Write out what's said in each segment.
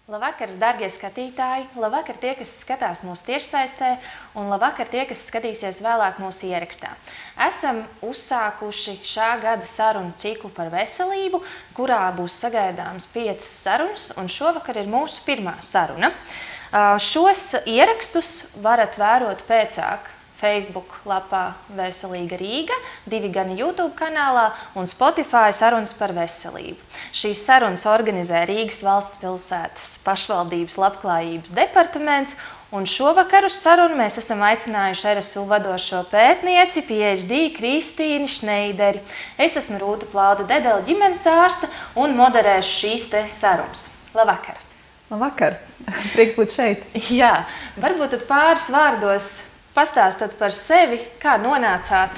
Labvakar, darbie skatītāji! Labvakar tie, kas skatās mūsu tiešsaistē, un labvakar tie, kas skatīsies vēlāk mūsu ierakstā. Esam uzsākuši šā gada sarunu ciklu par veselību, kurā būs sagaidāms 5 sarunas, un šovakar ir mūsu pirmā saruna. Šos ierakstus varat vērot pēcāk Facebook lapā Veselīga Rīga, 2 gan YouTube kanālā un Spotify sarunas par veselību. Šīs sarunas organizē Rīgas valsts pilsētas pašvaldības labklājības departaments, un šovakar uz sarunu mēs esam aicinājuši RSU vadošo pētnieci, PhD Kristīni Šneideri. Es esmu Rūta Plauda Dedela, ģimenes ārste, un moderēšu šīs te sarunas. Labvakar! Labvakar! Prieks būt šeit! Jā, varbūt tad pāris vārdos pastāstat par sevi, kā nonācāt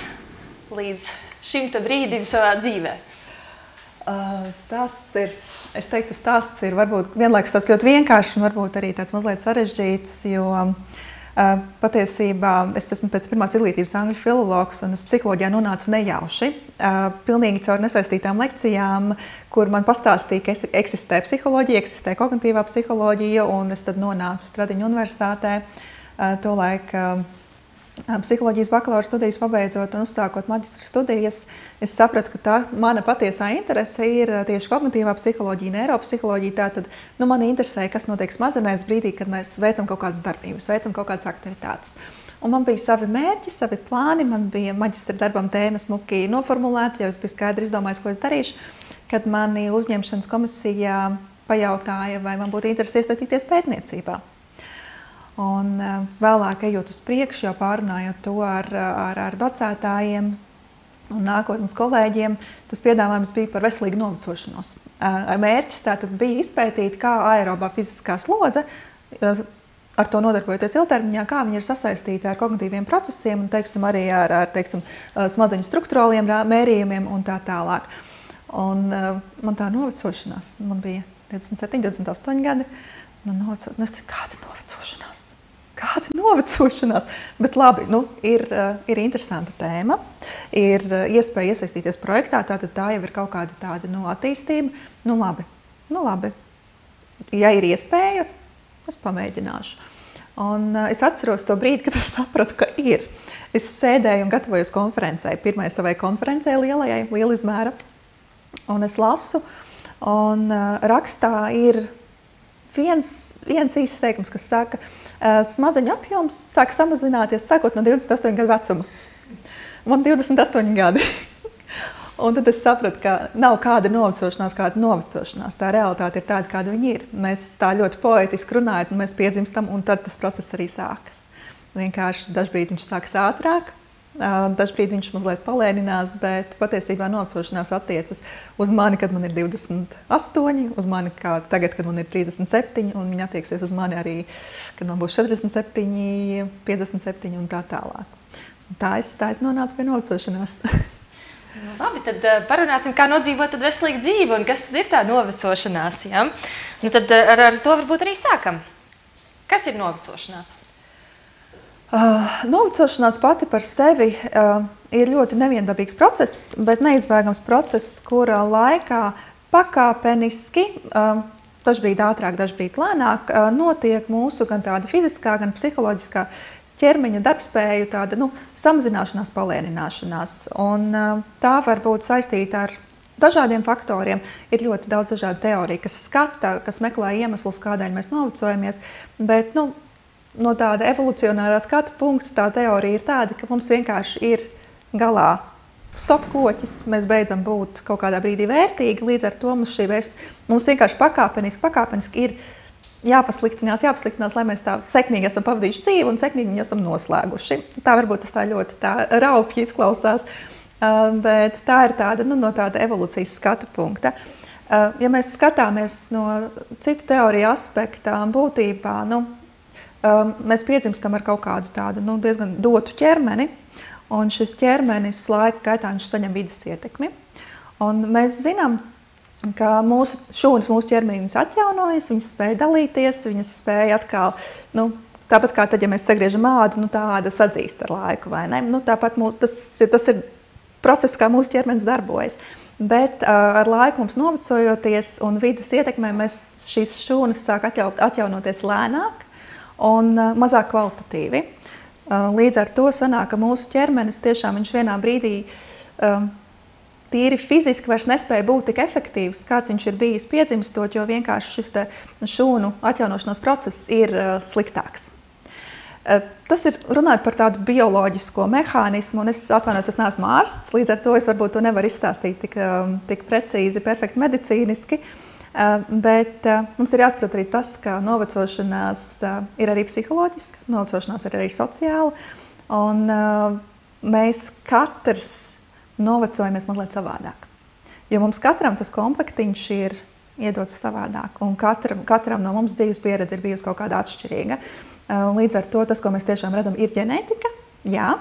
līdz šim brīdim savā dzīvē? Es teiktu, ka stāsts ir varbūt vienlaikus tāds ļoti vienkāršs un varbūt arī tāds mazliet sarežģīts, jo patiesībā es esmu pēc pirmās izglītības angļu filologs un es psiholoģijā nonācu nejauši. Pilnīgi caur nesaistītām lekcijām, kur man pastāstīja, ka eksistē psiholoģija, eksistē kognitīvā psiholoģija, un es tad nonācu Stradiņu universitātē. Tolaik psiholoģijas bakalaura studijas pabeidzot un uzsākot maģistra studijas, es sapratu, ka tā mana patiesā interese ir tieši kognitīvā psiholoģija, neiropsiholoģija. Tātad mani interesēja, kas notiek smadzenēs brīdī, kad mēs veicam kaut kādas darbības, veicam kaut kādas aktivitātes. Un man bija savi mērķi, savi plāni, man bija maģistra darbam tēma smuki noformulēta, jau es biju skaidri izdomājis, ko es darīšu, kad mani uzņemšanas komisijā pajautāja, vai man būtu interesi iesaistīties pētniecībā. Un vēlāk, ejot uz priekšu, jau pārunājot to ar docētājiem un nākotnes kolēģiem, tas piedāvājums bija par veselīgu novecošanos. Mērķis tātad bija izpētīt, kā aerobā fiziskā slodze, ar to nodarbojoties ilgtermiņā, kā viņi ir sasaistīti ar kognitīviem procesiem un, arī ar smadzeņu struktūrāliem mērījumiem un tā tālāk. Un man tā novecošanās, man bija 27, 28 gadi, es teicu, kāda novecošanās? Bet labi, ir interesanta tēma, ir iespēja iesaistīties projektā, tātad tā jau ir kaut kāda tāda attīstība. Labi. Ja ir iespēja, es pamēģināšu. Un es atceros to brīdi, kad es sapratu, ka ir. Es sēdēju un gatavojos konferencei, pirmai savai konferencei liela izmēra, un es lasu, un rakstā ir viens īsts teikums, kas saka, smadzeņu apjoms sāk samazināties sākot no 28 gadu vecuma. Man 28 gadi. Un tad es sapratu, ka nav kāda novecošanās, Tā realitāte ir tāda, kāda viņa ir. Mēs tā ļoti poetiski runājam, un mēs piedzimstam, un tad tas process arī sākas. Vienkārši dažbrīd viņš sākas ātrāk, dažbrīd viņš mazliet palēninās, bet patiesībā novecošanās attiecas uz mani, kad man ir 28, uz mani tagad, kad man ir 37, un viņa attieksies uz mani arī, kad man būs 47, 57 un tā tālāk. Tā es nonācu pie novecošanās. Labi, tad parunāsim, kā nodzīvot veselīgu dzīvi un kas tad ir tā novecošanās. Ja? Tad ar to varbūt arī sākam. Kas ir novecošanās? Novecošanās pati par sevi ir ļoti neviendabīgs process, bet neizbēgams process, kura laikā pakāpeniski, dažbrīd ātrāk, dažbrīd lēnāk, notiek mūsu gan tāda fiziskā, gan psiholoģiskā ķermeņa darbspēju tāda, samazināšanās, palēnināšanās. Un tā var būt saistīta ar dažādiem faktoriem. Ir ļoti daudz dažādu teoriju, kas skata, kas meklē iemeslus, kādēļ mēs novecojamies, bet, no tāda evolucionārā skatu punkta tā teorija ir tāda, ka mums vienkārši ir galā stop kloķis, mēs beidzam būt kaut kādā brīdī vērtīgi, līdz ar to mums vienkārši pakāpeniski ir jāpasliktinās, lai mēs tā sekmīgi esam pavadījuši dzīvi un sekmīgi viņu esam noslēguši. Tā varbūt tas tā ļoti raupji izklausās, bet tā ir tāda, no tāda evolūcijas skatu punkta. Ja mēs skatāmies no citu teoriju aspekta būtībā, mēs piedzimstam ar kaut kādu tādu diezgan dotu ķermeni, un šis ķermenis laika gaitā viņš saņem vides ietekmi. Un mēs zinām, ka šūnas mūsu ķermenis atjaunojas, viņas spēja dalīties, viņas spēja atkal, tāpat kā tad, ja mēs sagriežam ādu, tā āda sadzīst ar laiku, vai ne? Tāpat tas ir process, kā mūsu ķermenis darbojas. Bet ar laiku mums novecojoties un vidas ietekmē, mēs šīs šūnas sāk atjaunoties lēnāk un mazāk kvalitatīvi. Līdz ar to sanāk, ka mūsu ķermenis tiešām viņš vienā brīdī tīri fiziski vairs nespēja būt tik efektīvs, kāds viņš ir bijis piedzimstot, jo vienkārši šis šūnu atjaunošanās process ir sliktāks. Tas ir runājot par tādu bioloģisko mehānismu, un es atvainojos, es neesmu ārsts, līdz ar to es varbūt to nevaru izstāstīt tik precīzi, perfekti medicīniski, bet mums ir jāsaprot arī tas, ka novecošanās ir arī psiholoģiska, novecošanās ir arī sociāla, un mēs katrs novecojamies mazliet savādāk. Jo mums katram tas komplektiņš ir iedots savādāk, un katram no mums dzīves pieredze ir bijusi kaut kāda atšķirīga. Līdz ar to tas, ko mēs tiešām redzam, ir ģenētika, jā,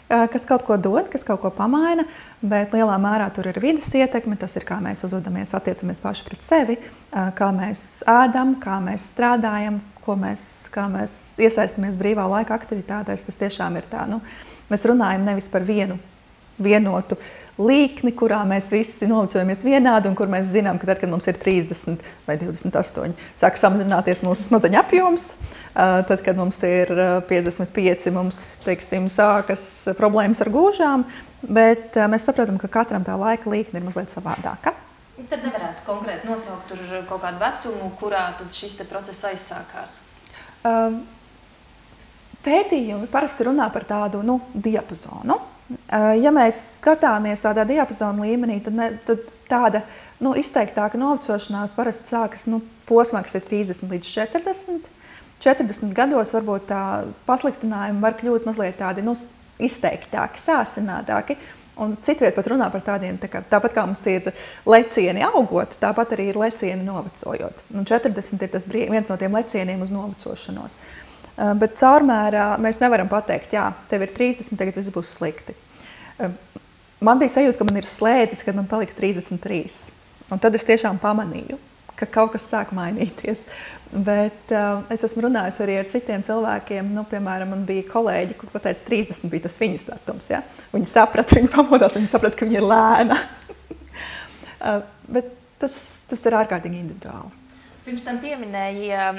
kas kaut ko dod, kas kaut ko pamaina, bet lielā mērā tur ir vides ietekme, tas ir, kā mēs uzvedamies, attiecamies paši pret sevi, kā mēs ēdam, kā mēs strādājam, kā mēs iesaistamies brīvā laika aktivitātēs. Tas tiešām ir tā, mēs runājam nevis par vienotu līkni, kurā mēs visi novecojamies vienādi un kur mēs zinām, ka tad, kad mums ir 30 vai 28, sāk samazināties mūsu smadzeņu apjoms, tad, kad mums ir 55, mums, teiksim, sākas problēmas ar gūžām, bet mēs saprotam, ka katram tā laika līkne ir mazliet savādāka. Tad nevarētu konkrēti nosaukt tur kaut kādu vecumu, kurā tad šis process aizsākās? Pētījumi parasti runā par tādu, diapazonu. Ja mēs skatāmies tādā diapazona līmenī, tad tāda izteiktāka novecošanās parasti sākas posmā, kas ir 30 līdz 40. 40 gados varbūt tā pasliktinājumi var kļūt mazliet tādi izteiktāki, sāsinātāki. Un citviet pat runā par tādiem, tāpat kā mums ir lecieni augot, tāpat arī ir lecieni novecojot. Un 40 ir viens no tiem lecieniem uz novecošanos. Bet caurmērā mēs nevaram pateikt, jā, tev ir 30, tagad viss būs slikti. Man bija sajūta, ka man ir slēdzis, kad man palika 33. Un tad es tiešām pamanīju, ka kaut kas sāk mainīties. Bet es esmu runājusi arī ar citiem cilvēkiem. Piemēram, man bija kolēģi, kur pateica, 30 bija tas viņas datums. Ja? Viņi saprata, viņi pamodās, viņi saprata, ka viņa ir lēna. Bet tas ir ārkārtīgi individuāli. Pirms tam pieminēja,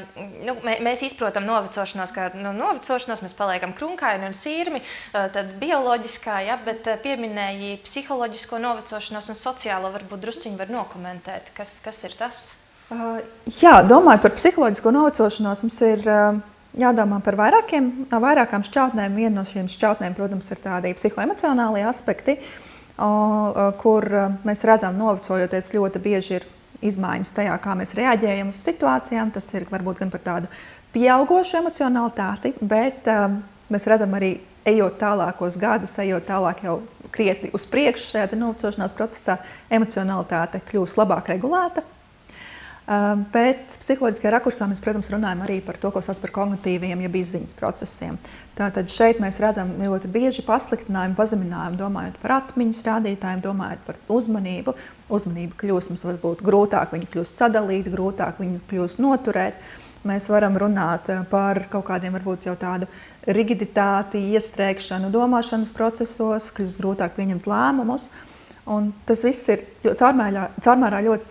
mēs izprotam novecošanos, kā novecošanos, mēs paliekam krunkaini un sirmi, tad bioloģiskā, ja, bet pieminēja psiholoģisko novecošanos un sociālo, varbūt drusciņi var nokomentēt. Kas ir tas? Jā, domājot par psiholoģisko novecošanos, mums ir jādomā par vairākām šķautnēm. Viena no šīm šķautnēm, protams, ir tādi psihoemocionālie aspekti, kur mēs redzam, novecojoties ļoti bieži ir izmaiņas tajā, kā mēs reaģējam uz situācijām. Tas ir varbūt gan par tādu pieaugošu emocionalitāti, bet mēs redzam arī, ejot tālākos gadus, ejot tālāk jau krietni uz priekšu šajā novecošanās procesā, emocionalitāte kļūst labāk regulēta. Bet psiholoģiskajā rakursā mēs, protams, runājam arī par to, ko sauc par kognitīviem, jeb izziņas procesiem. Tātad šeit mēs redzam ļoti bieži pasliktinājumu, pazeminājumu, domājot par atmiņas rādītājiem, domājot par uzmanību. Uzmanība kļūst mums varbūt grūtāk, viņa kļūst sadalīta, grūtāk viņa kļūst noturēt. Mēs varam runāt par kaut kādiem varbūt jau tādu rigiditāti, iestrēgšanu domāšanas procesos, kļūst grūtāk pieņemt lēmumus. Un tas viss ir caurmērā ļoti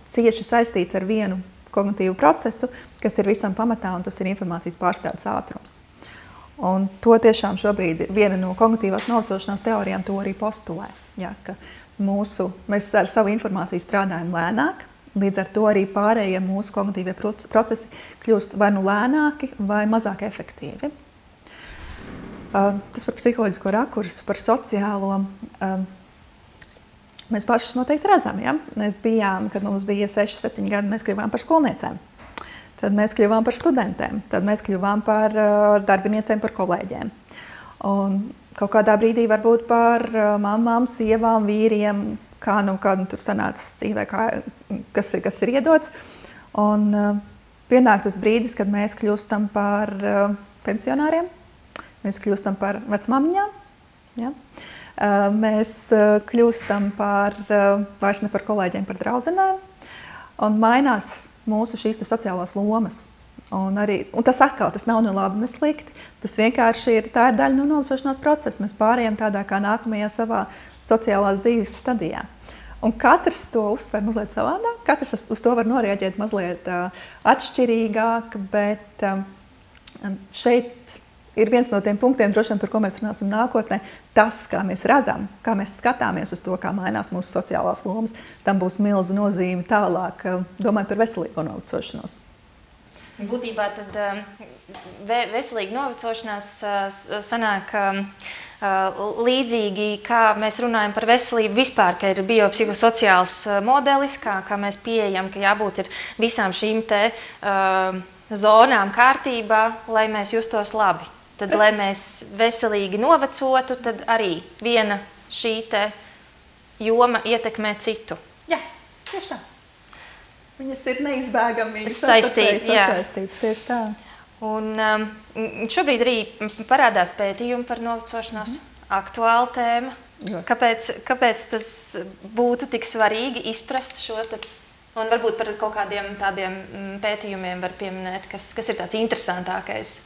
cieši saistīts ar vienu kognitīvu procesu, kas ir visam pamatā, un tas ir informācijas pārstrādes ātrums. Un to tiešām šobrīd viena no kognitīvās novecošanās teorijām to arī postulē, ja, ka mēs ar savu informāciju strādājam lēnāk, līdz ar to arī pārējie mūsu kognitīvie procesi kļūst vai lēnāki, vai mazāk efektīvi. Tas par psiholoģisko rakursu, par sociālo. Mēs pašas noteikti redzam, ja? Mēs bijām, kad mums bija 6-7 gadi, mēs kļuvām par skolniecēm. Tad mēs kļuvām par studentēm, tad mēs kļuvām par darbiniecēm, par kolēģiem. Un kaut kādā brīdī varbūt par mamām, sievām, vīriem, kā tur sanāca dzīvē, kas ir iedots. Un pienāk tas brīdis, kad mēs kļūstam par pensionāriem, mēs kļūstam par vecmamiņām, ja? Mēs kļūstam vairs ne par kolēģiem, par draudzenēm, un mainās mūsu šīs sociālās lomas. Un tas atkal, tas nav ne labi, ne slikti. Tas vienkārši tā ir daļa no novecošanās procesa. Mēs pārējām tādā kā nākamajā savā sociālās dzīves stadijā. Un katrs to uztver mazliet savādāk, katrs uz to var noreaģēt mazliet atšķirīgāk, bet šeit ir viens no tiem punktiem, droši vien, par ko mēs runāsim nākotnē, tas, kā mēs redzam, kā mēs skatāmies uz to, kā mainās mūsu sociālās lomas, tam būs milza nozīme tālāk, domājot par veselīgo novecošanos. Būtībā tad veselīga novecošanās sanāk līdzīgi, kā mēs runājam par veselību vispār, ka ir biopsihosociāls modelis, kā mēs pieejam, ka jābūt ir visām šīm te zonām kārtībā, lai mēs justos labi. Tad, lai mēs veselīgi novecotu, tad arī viena šī te joma ietekmē citu. Jā, tieši tā. Viņas ir neizbēgami saistītas, tieši tā. Un šobrīd arī parādās pētījumi par novecošanos, aktuāla tēma. Kāpēc tas būtu tik svarīgi izprast šo te, un varbūt par kaut kādiem tādiem pētījumiem var pieminēt, kas ir tāds interesantākais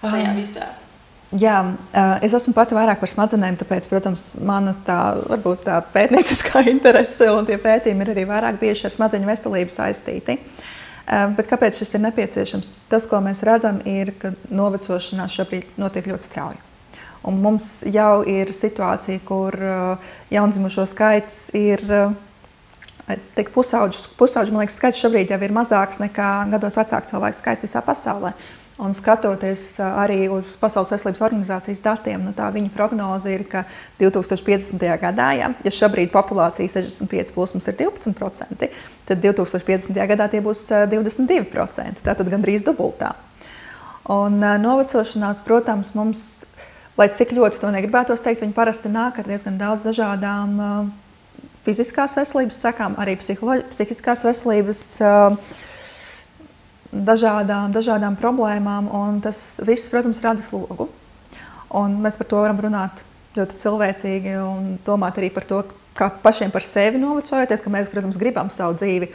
šajā visā? Jā, es esmu pati vairāk par smadzenēm, tāpēc, protams, mana varbūt tā pētnieciskā interese un tie pētījumi ir arī vairāk bieži ar smadzeņu veselību saistīti. Bet kāpēc šis ir nepieciešams? Tas, ko mēs redzam, ir, ka novecošanās šobrīd notiek ļoti strauji. Un mums jau ir situācija, kur jaundzimušo skaits ir pusauģu, man liekas, skaits šobrīd jau ir mazāks nekā gados vecāku cilvēku skaits visā pasaulē. Un skatoties arī uz Pasaules veselības organizācijas datiem, tā viņa prognoze ir, ka 2050. gadā, ja šobrīd populācija 65 plus mums ir 12%, tad 2050. gadā tie būs 22%, tātad gandrīz dubultā. Un novecošanās, protams, mums, lai cik ļoti to negribētos teikt, viņi parasti nāk ar diezgan daudz dažādām fiziskās veselības sekām, arī psihiskās veselības dažādām problēmām, un tas viss, protams, rada slogu. Un mēs par to varam runāt ļoti cilvēcīgi un domāt arī par to, kā pašiem par sevi novecojoties, ka mēs, protams, gribam savu dzīvi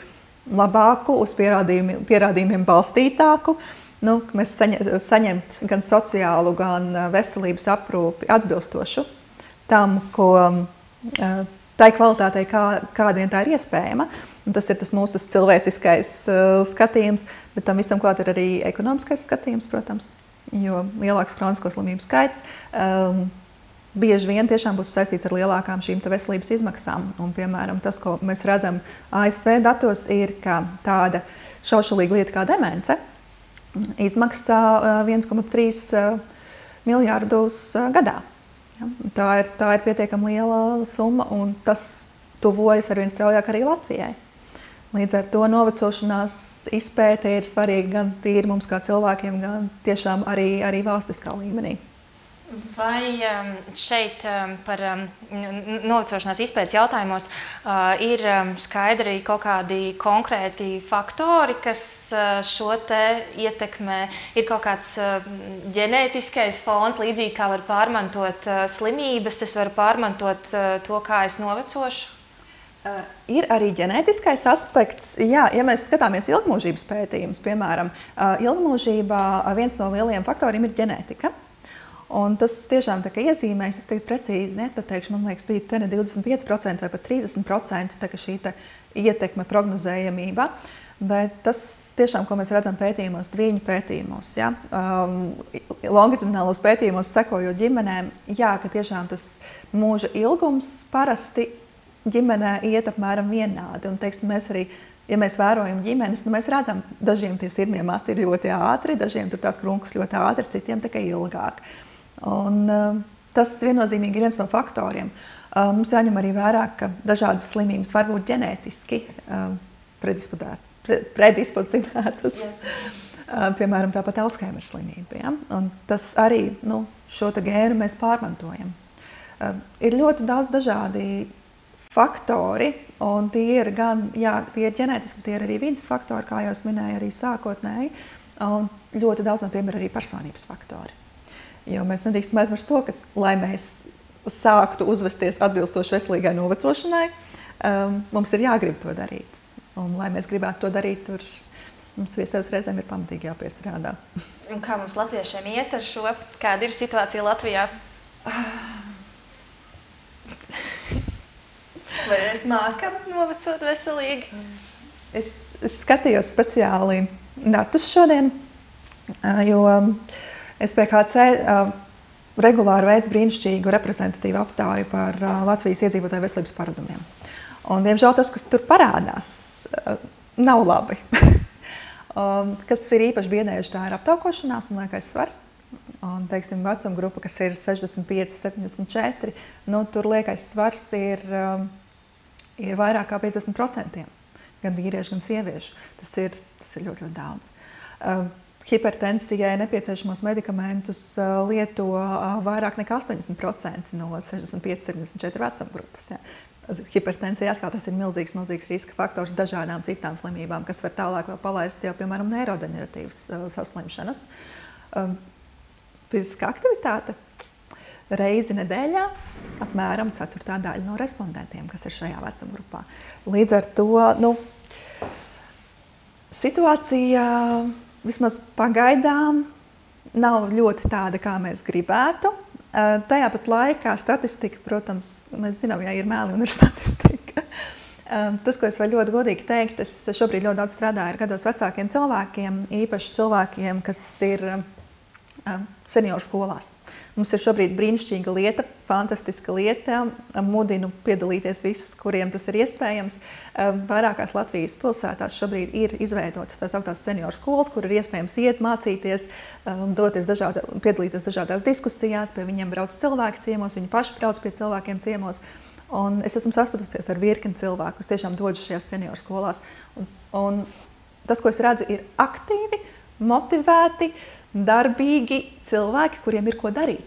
labāku, uz pierādījumiem balstītāku, ka mēs saņemt gan sociālu, gan veselības aprūpi atbilstošu tam, tai kvalitātei, kāda vien tā ir iespējama. Un tas ir tas mūsu cilvēciskais skatījums, bet tam visam klāt ir arī ekonomiskais skatījums, protams, jo lielāks kronisko slimību skaits bieži vien tiešām būs saistīts ar lielākām šīm veselības izmaksām. Un, piemēram, tas, ko mēs redzam ASV datos, ir, ka tāda šaušalīga lieta kā demence izmaksā 1,3 miljārdus gadā. Ja? Tā ir pietiekami liela summa, un tas tuvojas arvien straujāk arī Latvijai. Līdz ar to novecošanās izpēte ir svarīga gan tīri mums kā cilvēkiem, gan tiešām arī valstiskā līmenī. Vai šeit par novecošanās izpētes jautājumos ir skaidri kaut kādi konkrēti faktori, kas šo te ietekmē? Ir kaut kāds ģenētiskais fons, līdzīgi kā var pārmantot slimības, es varu pārmantot to, kā es novecošu? Ir arī ģenētiskais aspekts. Jā, ja mēs skatāmies ilgmūžības pētījumus, piemēram, ilgmūžībā viens no lielajiem faktoriem ir ģenētika. Un tas tiešām tā kā iezīmēs, es tagad precīzi nepateikšu, man liekas, bija 25% vai pat 30% tā kā šī ietekme prognozējamība. Bet tas tiešām, ko mēs redzam pētījumos, dviņu pētījumos, ja? Longitudinālos pētījumos sekojot ģimenēm, jā, ka tiešām tas mūža ilgums parasti ģimenē iet apmēram vienādi. Un, teiksim, mēs arī, ja mēs vērojam ģimenes, mēs redzam, dažiem tie sirmie mati ir ļoti ātri, dažiem tur tās krunkas ļoti ātri, citiem tikai ilgāk. Un tas viennozīmīgi ir viens no faktoriem. Mums jāņem arī vērā, ka dažādas slimības var būt ģenētiski predispocinētas. Piemēram, tāpat Alzheimer slimība. Ja? Un tas arī šo gēnu mēs pārmantojam. Ir ļoti daudz dažādi faktori, un tie ir gan tie ir ģenētiski, tie ir arī vidas faktori, kā jau es minēju, arī sākotnēji, un ļoti daudz no tiem ir arī personības faktori. Jo mēs nedrīkstam aizmirst to, ka, lai mēs sāktu uzvesties atbilstoši veselīgai novecošanai, mums ir jāgrib to darīt. Un, lai mēs gribētu to darīt, tur mums pie sevis reizēm ir pamatīgi jāpiestrādā. Un kā mums latviešiem iet ar šo? Kāda ir situācija Latvijā? Vai mēs mākam novecot veselīgi? Es skatījos speciāli datus šodien, jo SPKC regulāri veids brīnišķīgu reprezentatīvu aptāju par Latvijas iedzīvotāju veselības paradumiem. Un, diemžēl, tas, kas tur parādās, nav labi. Kas ir īpaši biedējuši, tā ir aptaukošanās un liekais svars. Un, teiksim, vecuma grupa, kas ir 65, 74, nu, tur liekais svars ir vairāk kā 50%. Gan vīriešu, gan sieviešu. Tas ir ļoti, ļoti daudz. Hipertensijai nepieciešamos medikamentus lieto vairāk nekā 80% no 65-74 vecuma grupas. Ja. Hipertensija atkal tas ir milzīgs riska faktors dažādām citām slimībām, kas var tālāk vēl palaist jau, piemēram, neirodeģeneratīvas saslimšanas. Fiziskā aktivitāte reizi nedēļā apmēram 1/4 daļa no respondentiem, kas ir šajā vecuma grupā. Līdz ar to, nu, situācija vismaz pagaidām nav ļoti tāda, kā mēs gribētu. Tajā pat laikā statistika, protams, mēs zinām, ja ir mēli un ir statistika. Tas, ko es varu ļoti godīgi teikt, es šobrīd ļoti daudz strādāju ar gados vecākiem cilvēkiem, īpaši cilvēkiem, kas ir senioru skolās. Mums ir šobrīd brīnišķīga lieta, fantastiska lieta, mudinu piedalīties visus, kuriem tas ir iespējams. Vairākās Latvijas pilsētās šobrīd ir izveidotas tās augtās senioru skolas, kur ir iespējams iet, mācīties, piedalīties dažādās diskusijās, pie viņiem brauc cilvēki ciemos, viņi paši brauc pie cilvēkiem ciemos. Un es esmu sastapusies ar virkni cilvēku, kas tiešām dodas šajās senioru skolās. Un tas, ko es redzu, ir aktīvi, motivēti, darbīgi cilvēki, kuriem ir ko darīt.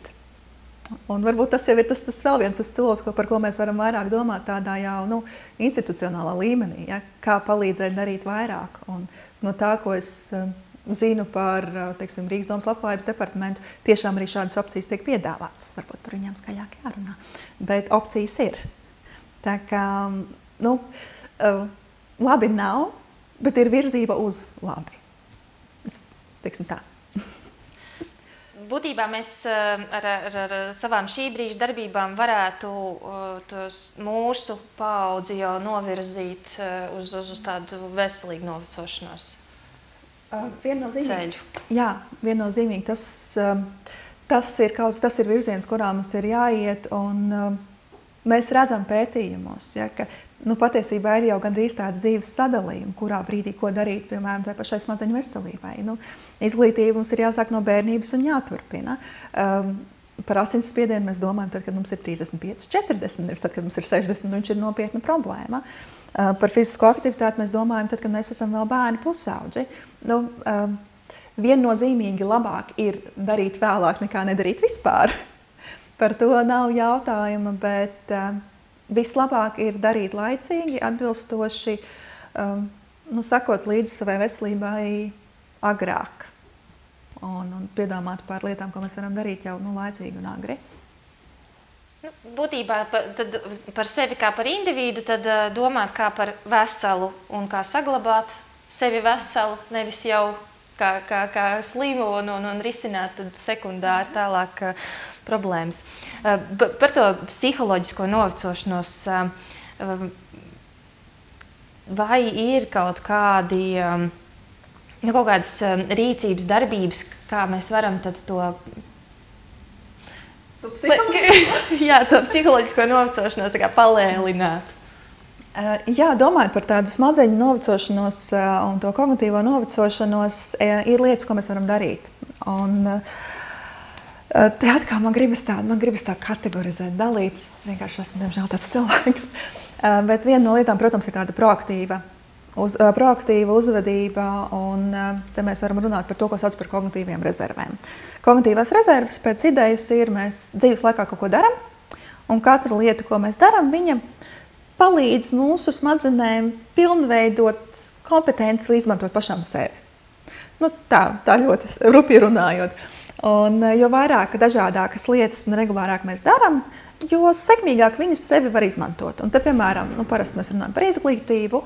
Un varbūt tas jau ir tas vēl viens solis, par ko mēs varam vairāk domāt tādā jau institucionālā līmenī, ja? Kā palīdzēt darīt vairāk. Un no tā, ko es zinu par, teiksim, Rīgas domas labklājības departamentu, tiešām arī šādas opcijas tiek piedāvātas. Varbūt par viņām skaļāk jārunā. Bet opcijas ir. Tā kā, labi nav, bet ir virzība uz labi. Teiksim tā. Būtībā mēs ar savām šī brīža darbībām varētu mūsu paudzi jau novirzīt uz tādu veselīgu novecošanos ceļu. Jā, viennozīmīgi. Tas ir virziens, kurā mums ir jāiet, un mēs redzam pētījumos, ja, ka patiesībā ir jau gandrīz tāda dzīves sadalījuma, kurā brīdī ko darīt, piemēram, tai pašai smadzeņu veselībai. Izglītība mums ir jāsāk no bērnības un jāturpina. Par asinsspiedienu mēs domājam tad, kad mums ir 35, 40, nevis tad, kad mums ir 60, un viņš ir nopietna problēma. Par fizisko aktivitāti mēs domājam tad, kad mēs esam vēl bērni pusauģi. Viennozīmīgi labāk ir darīt vēlāk nekā nedarīt vispār. Par to nav jautājuma, bet vislabāk ir darīt laicīgi, atbilstoši, sakot līdzi savai veselībai agrāk un piedomāt par lietām, ko mēs varam darīt jau laicīgi un agri. Būtībā par sevi kā par individu, tad domāt kā par veselu un kā saglabāt sevi veselu, nevis jau kā slimu un risināt sekundāri tālāk problēmas. Par to psiholoģisko novecošanos, vai ir kaut kādas rīcības, darbības, kā mēs varam tad to psiholoģisko novecošanos palēlināt? Jā, domājot par tādu smadzeņu novecošanos un to kognitīvo novecošanos, ir lietas, ko mēs varam darīt. Un te atkal man gribas tā kategorizēt, dalīt. Es vienkārši esmu, diemžēl, tāds cilvēks. Bet viena no lietām, protams, ir tāda proaktīva uzvedība, un te mēs varam runāt par to, ko sauc par kognitīviem rezervēm. Kognitīvās rezerves pēc idejas ir, mēs dzīves laikā kaut ko daram, un katra lieta, ko mēs daram, viņa palīdz mūsu smadzenēm pilnveidot kompetenci, lai izmantot pašam sevi. Tā ļoti rupi runājot. Un jo vairāk dažādākas lietas un regulārāk mēs darām, jo sekmīgāk viņas sevi var izmantot. Un te, piemēram, parasti mēs runājam par izglītību,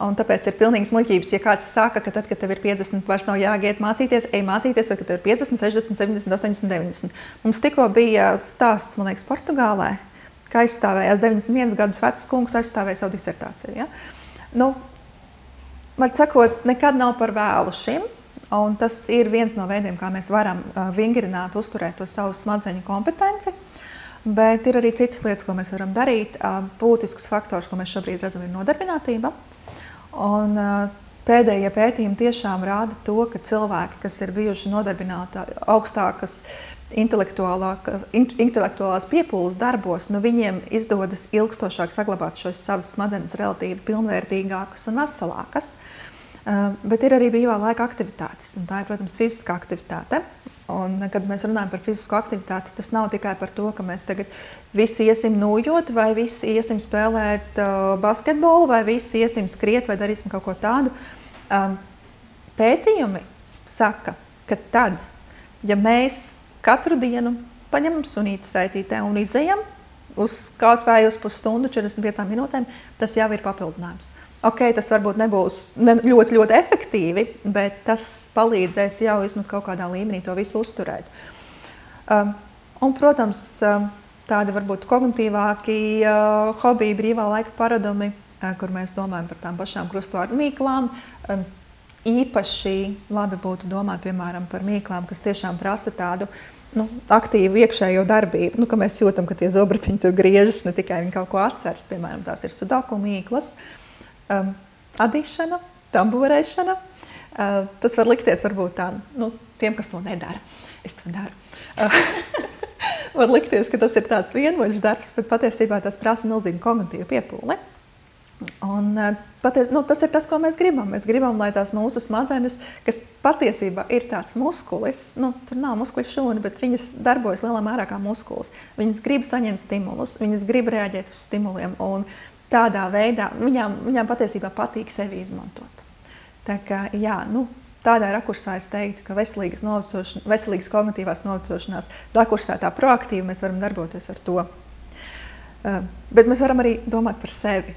Un tāpēc ir pilnīgs muļķības, ja kāds saka, ka tad, kad tev ir 50, vairs nav jāiet mācīties, ej mācīties, tad, kad tev ir 50, 60, 70, 80, 90. Mums tikko bija stāsts, man liekas, Portugālē, ka aizstāvējās 91 gadus vecs kungs, aizstāvēja savu disertāciju. Ja? Nu, var sakot, nekad nav par vēlu šim, un tas ir viens no veidiem, kā mēs varam vingrināt, uzturēt to savu smadzeņu kompetenci. Bet ir arī citas lietas, ko mēs varam darīt. Būtisks faktors, ko mēs šobrīd redzam, ir nodarbinātība. Un pēdējie pētījumi tiešām rāda to, ka cilvēki, kas ir bijuši nodarbināti augstākas intelektuālās piepūles darbos, nu viņiem izdodas ilgstošāk saglabāt šos savas smadzenes relatīvi pilnvērtīgākas un veselākas. Bet ir arī brīvā laika aktivitātes, un tā ir, protams, fiziskā aktivitāte. Un, kad mēs runājam par fizisko aktivitāti, tas nav tikai par to, ka mēs tagad visi iesim nūjot, vai visi iesim spēlēt basketbolu, vai visi iesim skriet, vai darīsim kaut ko tādu. Pētījumi saka, ka tad, ja mēs katru dienu paņemam sunīti saitītē un izejam uz kaut vai uz pusstundu, 45 minūtēm, tas jau ir papildinājums. Ok, tas varbūt nebūs ļoti, ļoti efektīvi, bet tas palīdzēs jau vismaz kaut kādā līmenī to visu uzturēt. Un, protams, tādi varbūt kognitīvāki hobiji, brīvā laika paradumi, kur mēs domājam par tām pašām krustvārdu mīklām. Īpaši labi būtu domāt, piemēram, par mīklām, kas tiešām prasa tādu aktīvu iekšējo darbību, ka mēs jūtam, ka tie zobratiņi tur griežas, ne tikai viņi kaut ko atceras. Piemēram, tās ir sudoku mīklas. Adīšana, tamborēšana. Tas var likties varbūt tā, tiem, kas to nedara. Es to daru. Var likties, ka tas ir tāds vienmuļš darbs, bet patiesībā tas prasa milzīgu kognitīvu piepūli. Un tas ir tas, ko mēs gribam. Mēs gribam, lai tās mūsu smadzenes, kas patiesībā ir tāds muskulis, tur nav muskuļu šūni, bet viņas darbojas lielā mērā kā muskulis. Viņas grib saņemt stimulus, viņas grib reaģēt uz stimuliem, un tādā veidā viņām patiesībā patīk sevi izmantot. Tā kā, jā, tādā rakursā es teiktu, ka veselīgas kognitīvās novecošanās rakursā tā proaktīvi mēs varam darboties ar to. Bet mēs varam arī domāt par sevi.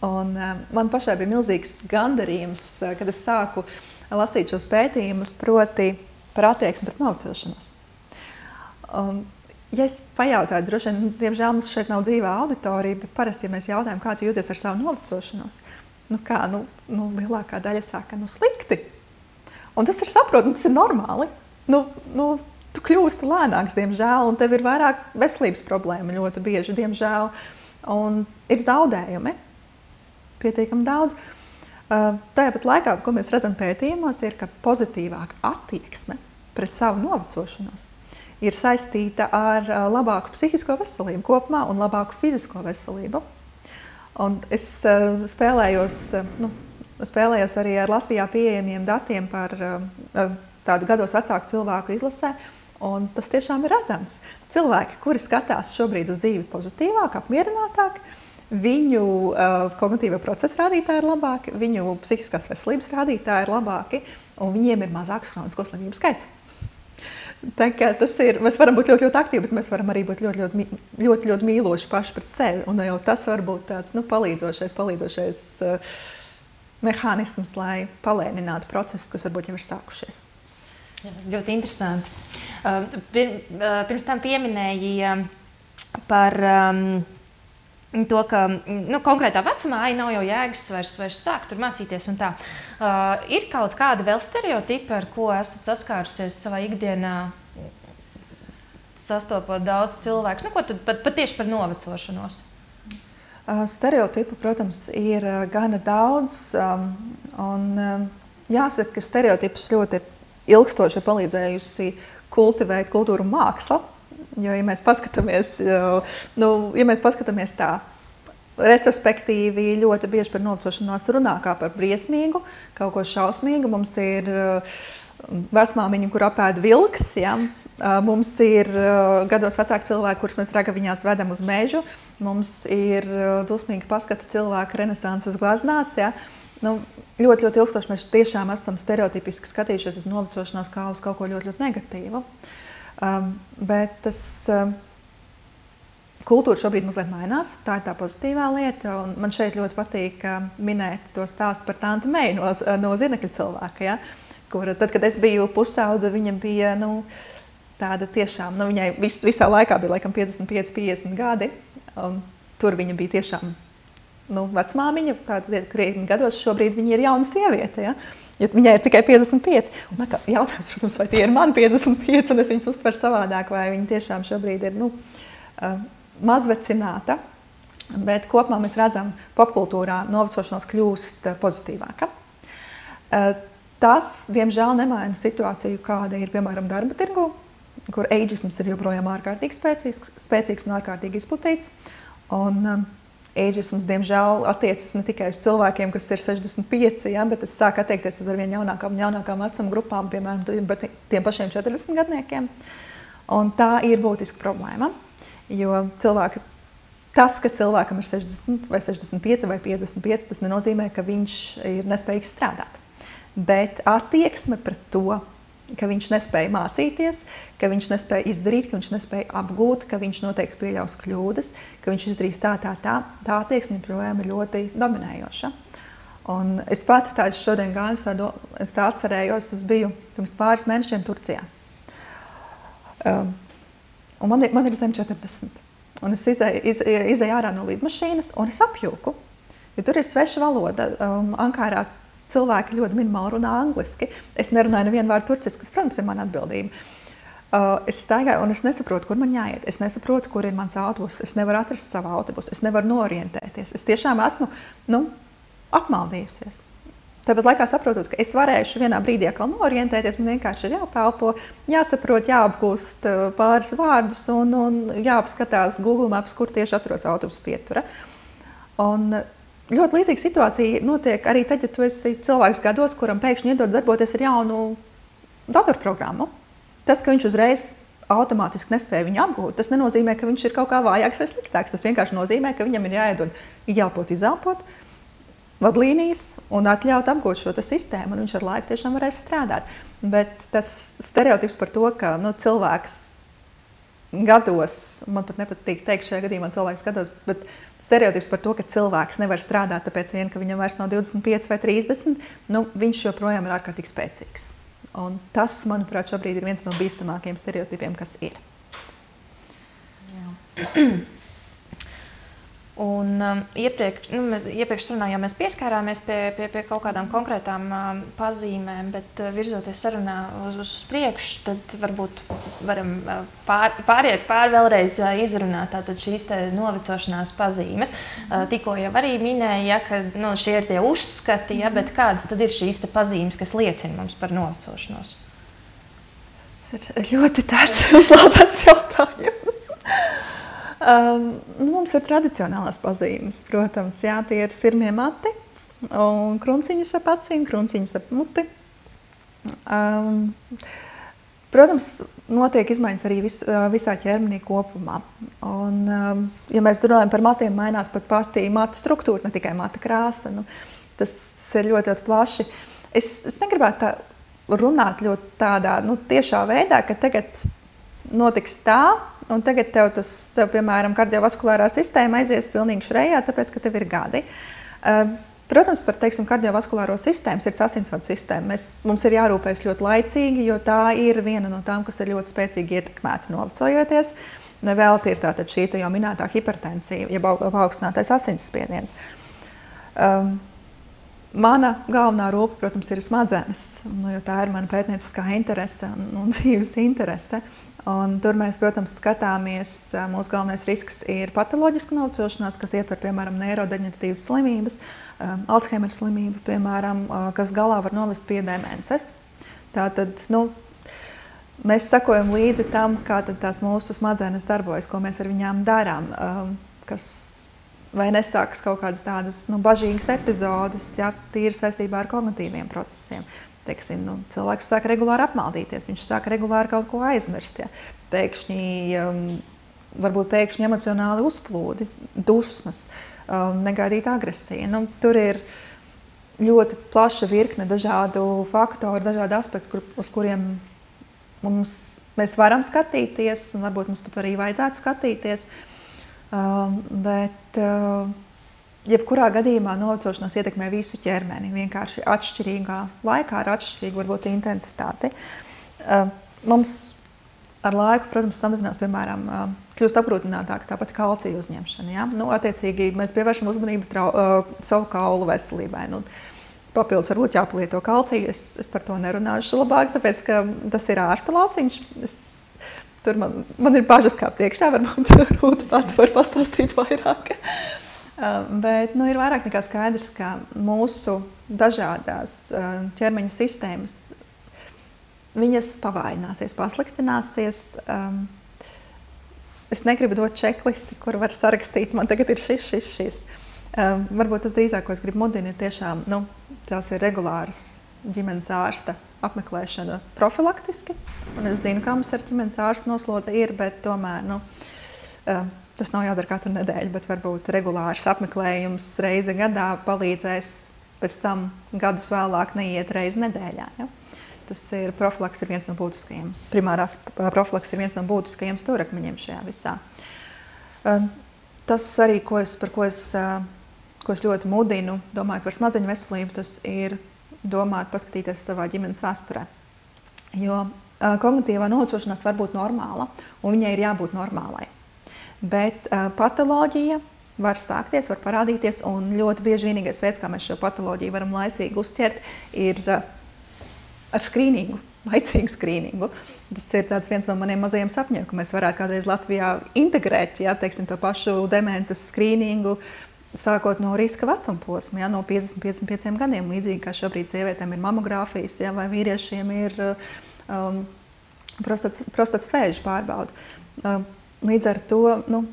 Un man pašai bija milzīgs gandarījums, kad es sāku lasīt šos pētījumus, proti par attieksmi pret novecošanos. Ja es pajautāju, droši vien, diemžēl mums šeit nav dzīvā auditorija, bet parasti, ja mēs jautājam, kā tu jūties ar savu novecošanos, lielākā daļa saka, slikti. Un tas ir saprotams, tas ir normāli. Tu kļūsti lēnāks, diemžēl, un tev ir vairāk veselības problēma ļoti bieži, diemžēl. Un ir zaudējumi, pietiekami daudz. Tāpat laikā, ko mēs redzam pētījumos, ir, ka pozitīvāka attieksme pret savu novecošanos ir saistīta ar labāku psihisko veselību kopumā un labāku fizisko veselību. Un es spēlējos arī ar Latvijā pieejamiem datiem par tādu gados vecāku cilvēku izlasē, un tas tiešām ir redzams. Cilvēki, kuri skatās šobrīd uz dzīvi pozitīvāk, apmierinātāk, viņu kognitīvā procesa rādītāji ir labāki, viņu psihiskās veselības rādītāji ir labāki, un viņiem ir mazāks kronisko slimību skaits. Tā kā tas ir, mēs varam būt ļoti, ļoti aktīvi, bet mēs varam arī būt ļoti mīloši paši pret sevi. Un jau tas var būt tāds palīdzošais mehānisms, lai palēninātu procesus, kas varbūt jau ir sākušies. Ļoti interesanti. Pirms tam pieminēji par to, ka konkrētā vecumā nav jau jēgas vairs sākt tur mācīties un tā. Ir kaut kādi vēl stereotipi, ar ko esat saskārusies savā ikdienā, sastopot daudz cilvēkus? Ko tad pat tieši par novecošanos? Stereotipu, protams, ir gana daudz. Jāsaka, ka stereotipus ļoti ilgstoši ir palīdzējusi kultivēt kultūru māksla. Jo, ja mēs paskatāmies tā retrospektīvi, ļoti bieži par novecošanos runā kā par briesmīgu, kaut ko šausmīgu. Mums ir vecmāmiņu, kur apēd vilks, ja? Mums ir gados vecāki cilvēki, kurus mēs ragaviņās vedam uz mežu. Mums ir dusmīgi paskata cilvēki renesanses glaznās, ja? Ļoti, ļoti ilgstoši mēs tiešām esam stereotipiski skatījušies uz novecošanos kā uz kaut ko ļoti, ļoti negatīvu. Bet tas kultūra šobrīd mazliet mainās, tā ir tā pozitīvā lieta, un man šeit ļoti patīk minēt to stāstu par tanti Meiju no Zirnekļa cilvēka, ja? Kur tad, kad es biju pusaudze, viņa bija, tāda tiešām, viņai visā laikā bija laikam 55-50 gadi, un tur viņa bija tiešām, vecmāmiņa, tāda krietni gados, šobrīd viņa ir jauna sieviete, ja? Jo viņai ir tikai 55. Un jautājums, protams, vai tie ir mani 55, un es viņus uztveru savādāk, vai viņi tiešām šobrīd ir, mazvecināta, bet kopumā mēs redzam, popkultūrā novecošanās kļūst pozitīvāka. Tas, diemžēl, nemaina situāciju, kāda ir, piemēram, darba tirgu, kur ageisms ir joprojām ārkārtīgi spēcīgs un ārkārtīgi izplatīts. Un ageisms, diemžēl, attiecas ne tikai uz cilvēkiem, kas ir 65, ja, bet tas sāk attiekties uz arvien jaunākām vecuma grupām, piemēram, tiem pašiem 40 gadniekiem. Un tā ir būtiska problēma. Jo tas, ka cilvēkam ir 60 vai 65 vai 55, tas nenozīmē, ka viņš ir nespējīgs strādāt. Bet attieksme pret to, ka viņš nespēja mācīties, ka viņš nespēja izdarīt, ka viņš nespēja apgūt, ka viņš noteikti pieļaus kļūdas, ka viņš izdarīs tā attieksme joprojām ir ļoti dominējoša. Un es pati šodien gāju, es tā atcerējos, es biju pirms pāris mēnešiem Turcijā. Un man ir zem 40. Un es izēju ārā no lidmašīnas un es apjūku, jo tur ir sveša valoda. Ankārā cilvēki ļoti minimāli runā angliski. Es nerunāju nevienu vārdu turciski, kas, protams, ir mana atbildība. Es staigāju un es nesaprotu, kur man jāiet. Es nesaprotu, kur ir mans autobus. Es nevaru atrast savu autobusu. Es nevaru norientēties. Es tiešām esmu, apmaldījusies. Tāpat laikā saprotot, ka es varēšu vienā brīdī atkal norientēties, man vienkārši ir jāpelpo, jāsaprot, jāapgūst pāris vārdus un jāapskatās Google Maps, kur tieši atrodas autobusu pietura. Un ļoti līdzīga situācija notiek arī tad, ja tu esi cilvēks gados, kuram pēkšņi iedod darboties ar jaunu datorprogrammu. Tas, ka viņš uzreiz automātiski nespēja viņu apgūt, tas nenozīmē, ka viņš ir kaut kā vājāks vai sliktāks. Tas vienkārši nozīmē, ka viņam ir jāiedod ieelpot, izelpot, vadlīnijas un atļaut apgūt šo sistēmu, un viņš ar laiku tiešām varēs strādāt. Bet tas stereotips par to, ka cilvēks gados, man pat nepatīk teikt šajā gadījumā cilvēks gados, bet stereotips par to, ka cilvēks nevar strādāt tāpēc vien, ka viņam vairs nav 25 vai 30, viņš joprojām ir ārkārtīgi spēcīgs. Un tas, manuprāt, šobrīd ir viens no bīstamākajiem stereotipiem, kas ir. Jā. Un iepriekš sarunā jau mēs pieskārāmies pie kaut kādām konkrētām pazīmēm, bet virzoties sarunā uz priekšu, tad varbūt varam pāriet vēlreiz izrunāt tātad šīs novecošanās pazīmes. Tikko jau arī minēja, ka šie ir tie uzskati, bet kādas tad ir šīs pazīmes, kas liecina mums par novecošanos? Tas ir ļoti tāds uzlādēts jautājums. Mums ir tradicionālās pazīmes, protams, jā, tie ir sirmie mati un krunciņas ap acīm, krunciņas ap muti. Protams, notiek izmaiņas arī visā ķermenī kopumā. Un, ja mēs runājam par matiem, mainās pat pati matu struktūra, ne tikai mata krāsa. Tas ir ļoti plaši. Es negribētu runāt ļoti tādā tiešā veidā, ka tagad notiks tā, un tagad tev piemēram, kardiovaskulārā sistēma aizies pilnīgi šrejā, tāpēc, ka tev ir gadi. Protams, par kardiovaskulāro sistēmu, sirds asinsvadu sistēmu, mums ir jārūpējas ļoti laicīgi, jo tā ir viena no tām, kas ir ļoti spēcīgi ietekmēta novecojoties. Nevelti ir tātad šī jau minētā hipertensija, ja paaugstinātais asinsspiediens. Mana galvenā rūpe, protams, ir smadzenes, jo tā ir mana pētnieciskā interese un dzīves interese. Un tur mēs, protams, skatāmies, mūsu galvenais risks ir patoloģiska novecošanās, kas ietver, piemēram, neirodeģeneratīvas slimības, Alzheimer slimību, piemēram, kas galā var novest pie demences. Tātad, mēs sekojam līdzi tam, kā tad tās mūsu smadzenes darbojas, ko mēs ar viņām darām, kas vai nesākas kaut kādas tādas bažīgas epizodes, ja, tīri saistībā ar kognitīviem procesiem. Teiksim, cilvēks sāk regulāri apmaldīties, viņš sāk regulāri kaut ko aizmirst. Ja. Varbūt pēkšņi emocionāli uzplūdi, dusmas, negaidīta agresija. Tur ir ļoti plaša virkne dažādu faktoru, dažādu aspektu, uz kuriem mēs varam skatīties, un varbūt mums pat arī vajadzētu skatīties. Bet jebkurā gadījumā novecošanās ietekmē visu ķermeni, vienkārši atšķirīgā laikā ar atšķirīgu varbūt intensitāti. Mums ar laiku, protams, samazinās, piemēram, kļūst apgrūtinātāka tāpat kalcija uzņemšana. Ja? Nu, attiecīgi, mēs pievēršam uzmanību savu kaulu veselībai. Nu, papildus varbūt jāpalieto kalciju, es par to nerunāšu labāk, tāpēc, ka tas ir ārsta lauciņš. Tur man ir bažas kāpt iekšā, varbūt Rūta pat var pastāstīt vairāk. Bet nu, ir vairāk nekā skaidrs, ka mūsu dažādās ķermeņa sistēmas viņas pavājināsies, pasliktināsies. Es negribu dot čeklisti, kur var sarakstīt, man tagad ir šis. Varbūt tas drīzāk, ko es gribu mudināt, ir tiešām, nu, tās ir regulāras ģimenes ārsta apmeklēšana profilaktiski. Un es zinu, kā mums ar ģimenes ārstu noslodze ir, bet tomēr, nu, tas nav jādara katru nedēļu, bet varbūt regulārs apmeklējums reizi gadā palīdzēs pēc tam gadus vēlāk neiet reizi nedēļā. Ja? Tas ir profilaks ir viens no būtiskajiem. Primārā profilaks ir viens no būtiskajiem stūrakmeņiem šajā visā. Tas arī, par ko es ļoti mudinu, domājot par smadzeņu veselību, tas ir domāt, paskatīties savā ģimenes vēsturē. Jo kognitīvā novecošanās var būt normāla, un viņai ir jābūt normālai. Bet patoloģija var sākties, var parādīties, un ļoti bieži vienīgais veids, kā mēs šo patoloģiju varam laicīgi uzķert, ir ar skrīningu, laicīgu skrīningu. Tas ir viens no maniem mazajiem sapņiem, ka mēs varētu kādreiz Latvijā integrēt, ja, teiksim, to pašu demences skrīningu, sākot no riska vecuma posma, ja, no 50–55 gadiem, līdzīgi kā šobrīd sievietēm ir mamogrāfijas, ja, vai vīriešiem ir prostatas svēžu pārbauda. Līdz ar to, nu,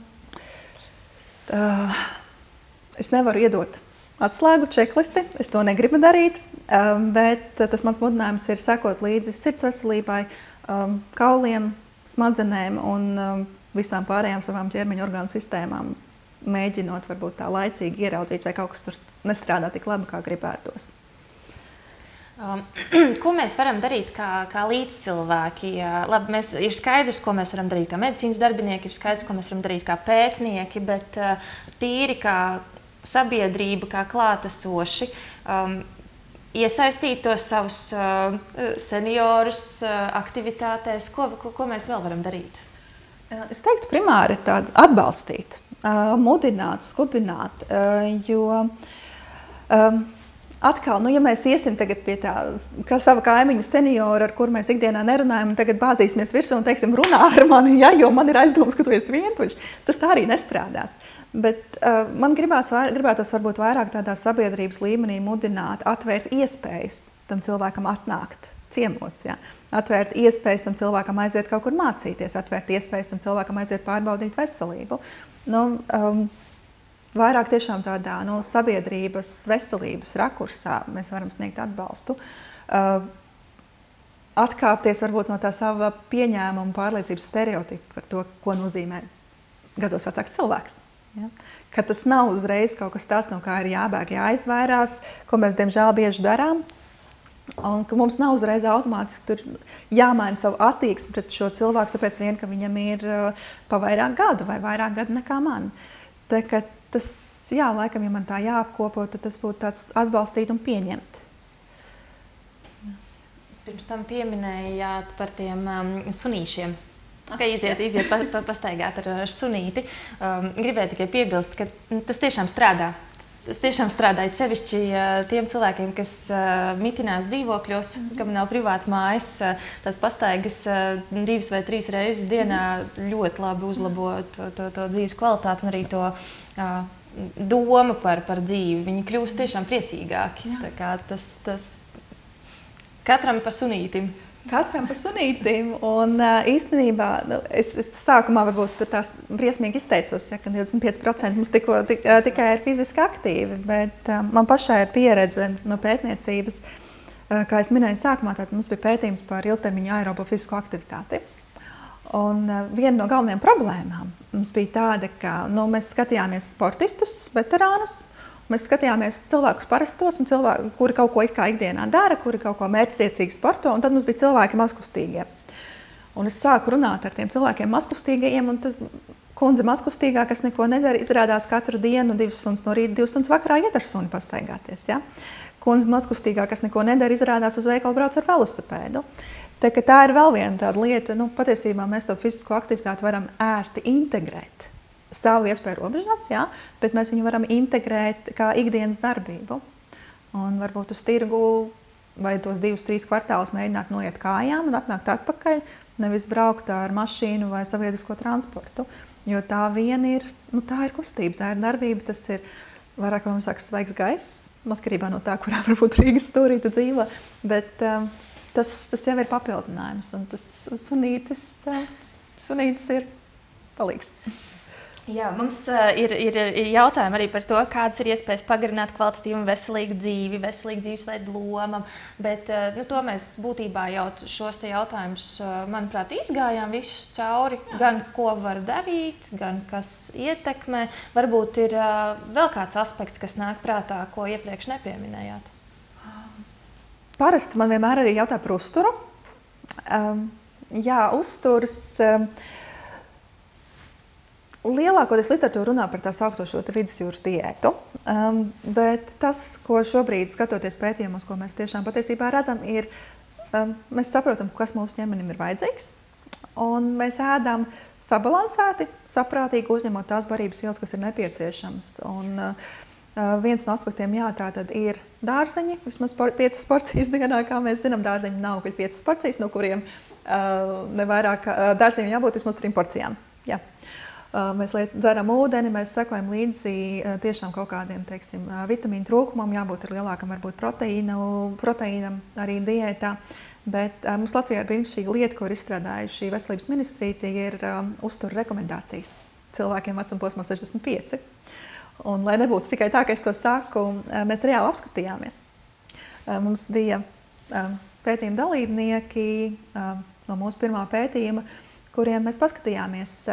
es nevaru iedot atslēgu čeklisti, es to negribu darīt, bet tas mans mudinājums ir sekot līdzi sirds veselībai, kauliem, smadzenēm un visām pārējām savām ķermeņa orgānu sistēmām, mēģinot varbūt tā laicīgi ieraudzīt, vai kaut kas tur nestrādā tik labi, kā gribētos. Ko mēs varam darīt kā līdzcilvēki? Labi, ir skaidrs, ko mēs varam darīt kā medicīnas darbinieki, ir skaidrs, ko mēs varam darīt kā pētnieki, bet tīri kā sabiedrība, kā klātesoši, iesaistīt tos savus seniorus aktivitātēs, ko mēs vēl varam darīt? Es teiktu, primāri tādu atbalstīt, mudināt, skubināt, jo atkal, nu, ja mēs iesim tagad pie tā sava kaimiņu seniora, ar kur mēs ikdienā nerunājam, un tagad bāzīsimies virsū un teiksim, runā ar mani, ja, jo man ir aizdoms, ka tu esi vientuļš, tas tā arī nestrādās. Bet man gribētos varbūt vairāk tādā sabiedrības līmenī mudināt, atvērt iespējas tam cilvēkam atnākt ciemos, ja? Atvērt iespējas tam cilvēkam aiziet kaut kur mācīties, atvērt iespējas tam cilvēkam aiziet pārbaudīt veselību. Nu, vairāk tiešām tādā sabiedrības veselības rakursā mēs varam sniegt atbalstu. Atkāpties varbūt no tā sava pieņēmuma pārliecības stereotipa par to, ko nozīmē gados vecāks cilvēks. Ja? Ka tas nav uzreiz kaut kas tāds, no kā ir jābēg, jāizvairās, ko mēs, diemžēl, bieži darām. Un ka mums nav uzreiz automātiski tur jāmaina savu attieksmi pret šo cilvēku, tāpēc vien, ka viņam ir pa vairāk gadu vai vairāk gadu nekā man. Tā, ka tas, jā, laikam, ja man tā jāapkopo, tad tas būtu tāds atbalstīt un pieņemt. Pirms tam pieminējāt par tiem sunīšiem. Ka iziet pastaigāt ar sunīti. Gribēju tikai piebilst, ka tas tiešām strādā. Tas tiešām strādā sevišķi tiem cilvēkiem, kas mitinās dzīvokļos, kam nav privāta mājas. Tās pastaigas 2 vai 3 reizes dienā ļoti labi uzlabo to dzīves kvalitāti un arī to domu par dzīvi. Viņi kļūst tiešām priecīgāki. Tā kā tas katram pa sunītim. Katram pa sunītim, un īstenībā, es sākumā varbūt tās briesmīgi izteicos, ja, ka 25% mums tikai ir fiziski aktīvi, bet man pašai ir pieredze no pētniecības, kā es minēju sākumā, tātad mums bija pētījums par ilgtermiņa aerobo fizisko aktivitāti. Un viena no galvenajām problēmām mums bija tāda, ka mēs skatījāmies sportistus, veterānus, mēs skatījāmies cilvēkus parastos un cilvēku, kuri kaut ko ikdienā dara, kuri kaut ko mērķtiecīgi sporto, un tad mums bija cilvēki mazkustīgie. Un es sāku runāt ar tiem cilvēkiem mazkustīgajiem, un tad, kundze mazkustīgā, kas neko nedara, izrādās katru dienu 2 stundas no rīta, 2 stundas vakarā iet ar suni pastaigāties. Ja? Kundze mazkustīgā, kas neko nedara, izrādās uz veikalu brauc ar velosipēdu. Tā ir vēl viena tāda lieta, patiesībā mēs to fizisko aktivitāti varam ērti integrēt savu iespēju robežās, ja? Bet mēs viņu varam integrēt kā ikdienas darbību. Un varbūt uz tirgu vai tos 2-3 kvartālus mēģināt noiet kājām un atnākt atpakaļ, nevis braukt ar mašīnu vai sabiedrisko transportu. Jo tā vien ir, tā ir kustība, tā ir darbība, tas ir vairāk vai mazāk svaigs gaiss, atkarībā no tā, kurā varbūt Rīgas stūrī tu dzīvo, bet tas jau ir papildinājums, un tas sunītis ir palīgs. Jā, mums ir jautājumi arī par to, kādas ir iespējas pagarināt kvalitatīvu un veselīgu dzīvi, veselīgu dzīvesveidu lomam, bet to mēs būtībā jau šos te jautājumus, manuprāt, izgājām visus cauri, gan ko var darīt, gan kas ietekmē. Varbūt ir vēl kāds aspekts, kas nāk prātā, ko iepriekš nepieminējāt. Parasti man vienmēr arī jautā par uzturu. Jā, uzturs... Lielākoties literatūra runā par tā saukto šo vidusjūras diētu, bet tas, ko šobrīd skatoties pētījumos, ko mēs tiešām patiesībā redzam, ir, mēs saprotam, kas mūsu ķermenim ir vajadzīgs, un mēs ēdam sabalansēti, saprātīgi uzņemot tās barības vielas, kas ir nepieciešams. Un viens no aspektiem, jā, tā tad ir dārzeņi, vismaz 5 porcijas dienā, kā mēs zinām, dārzeņi nav 5 porcijas, no kuriem nevairāk dārzeņiem jābūt vismaz 3 porcijām. Jā. Mēs dzeram ūdeni, mēs sekojam līdzi tiešām kaut kādiem, teiksim, vitamīnu trūkumam, jābūt ar lielākam varbūt proteīnam arī diētā. Bet mums Latvijā ir brīnišķīga lieta, ko ir izstrādājuši Veselības ministrija, tie ir uztura rekomendācijas cilvēkiem vecumposmā 65. Un, lai nebūtu tikai tā, ka es to saku, mēs reāli apskatījāmies. Mums bija pētījuma dalībnieki no mūsu pirmā pētījuma, kuriem mēs paskatījāmies,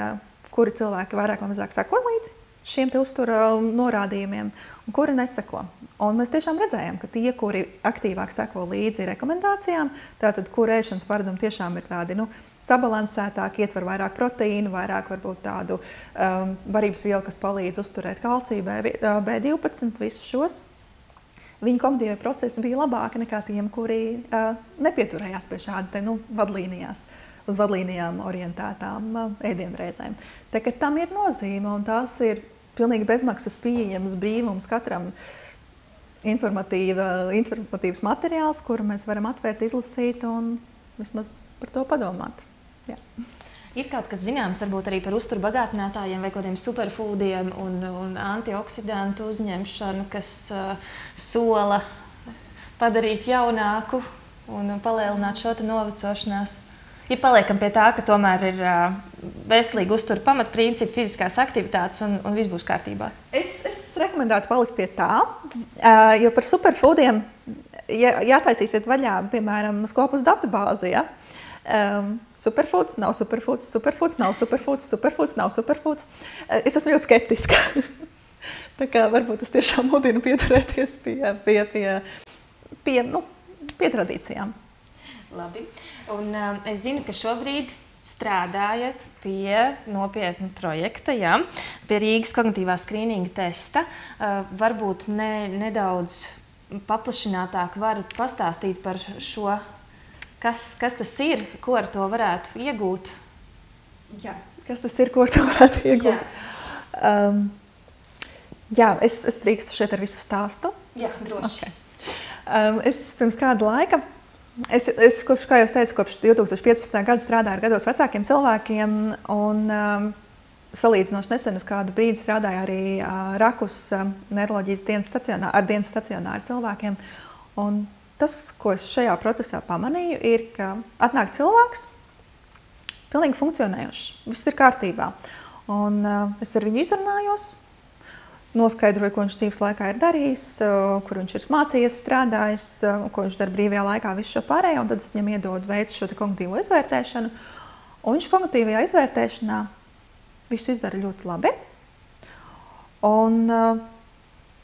kuri cilvēki vairāk vai mazāk seko līdzi šiem te uztura norādījumiem un kuri neseko. Un mēs tiešām redzējām, ka tie, kuri aktīvāk seko līdzi rekomendācijām, tātad, kur ēšanas paradumi tiešām ir tādi, sabalansētāki, ietver vairāk proteīnu, vairāk varbūt tādu barības vielu, kas palīdz uzturēt kalciju, B12, visus šos. Viņu kognitīvie procesi bija labāki nekā tiem, kuri nepieturējās pie šāda vadlīnijās. Uz vadlīnijām orientētām ēdienreizēm. Tā ka tam ir nozīme, un tās ir pilnīgi bezmaksas pieejams brīvums katram informatīvs materiāls, kuru mēs varam atvērt, izlasīt un vismaz par to padomāt. Jā. Ir kaut kas zināms varbūt arī par uzturu bagātinātājiem vai kādiem superfoodiem un antioksidantu uzņemšanu, kas sola padarīt jaunāku un palielināt šo te novecošanās. Ja paliekam pie tā, ka tomēr ir veselīga uztura pamatprincipi, fiziskās aktivitātes un viss būs kārtībā. Es rekomendētu palikt pie tā, jo par superfoodiem, ja jātaisīsiet vaļā, piemēram, Scopus datubāzi, ja? Superfoods, nav superfoods, superfoods, nav superfoods, superfoods, nav superfoods. Es esmu ļoti skeptiska. Tā kā varbūt es tiešām mudinu pieturēties pie tradīcijām. Labi. Un es zinu, ka šobrīd strādājat pie nopietna projekta, jā, pie Rīgas kognitīvā skrīninga testa. Varbūt nedaudz paplašinātāk var pastāstīt par šo, kas tas ir, ko ar to varētu iegūt? Jā, kas tas ir, ko ar to varētu iegūt? Jā, es drīkstu šeit ar visu stāstu. Jā, droši. Okay. Es pirms kāda laika Es kopš, kā jau teicu, kopš 2015. gada strādāju ar gados vecākiem cilvēkiem un salīdzinoši nesen es kādu brīdi strādāju arī Rakus neiroloģijas dienas stacionāru cilvēkiem. Un tas, ko es šajā procesā pamanīju, ir, ka atnāk cilvēks pilnīgi funkcionējošs, viss ir kārtībā. Un es ar viņu izrunājos, noskaidroju, ko viņš dzīves laikā ir darījis, kur viņš ir mācījies, strādājis, ko viņš dara brīvajā laikā, visu šo pārējo, un tad es viņam iedodu veicu šo kognitīvo izvērtēšanu. Un viņš kognitīvajā izvērtēšanā visu izdara ļoti labi. Un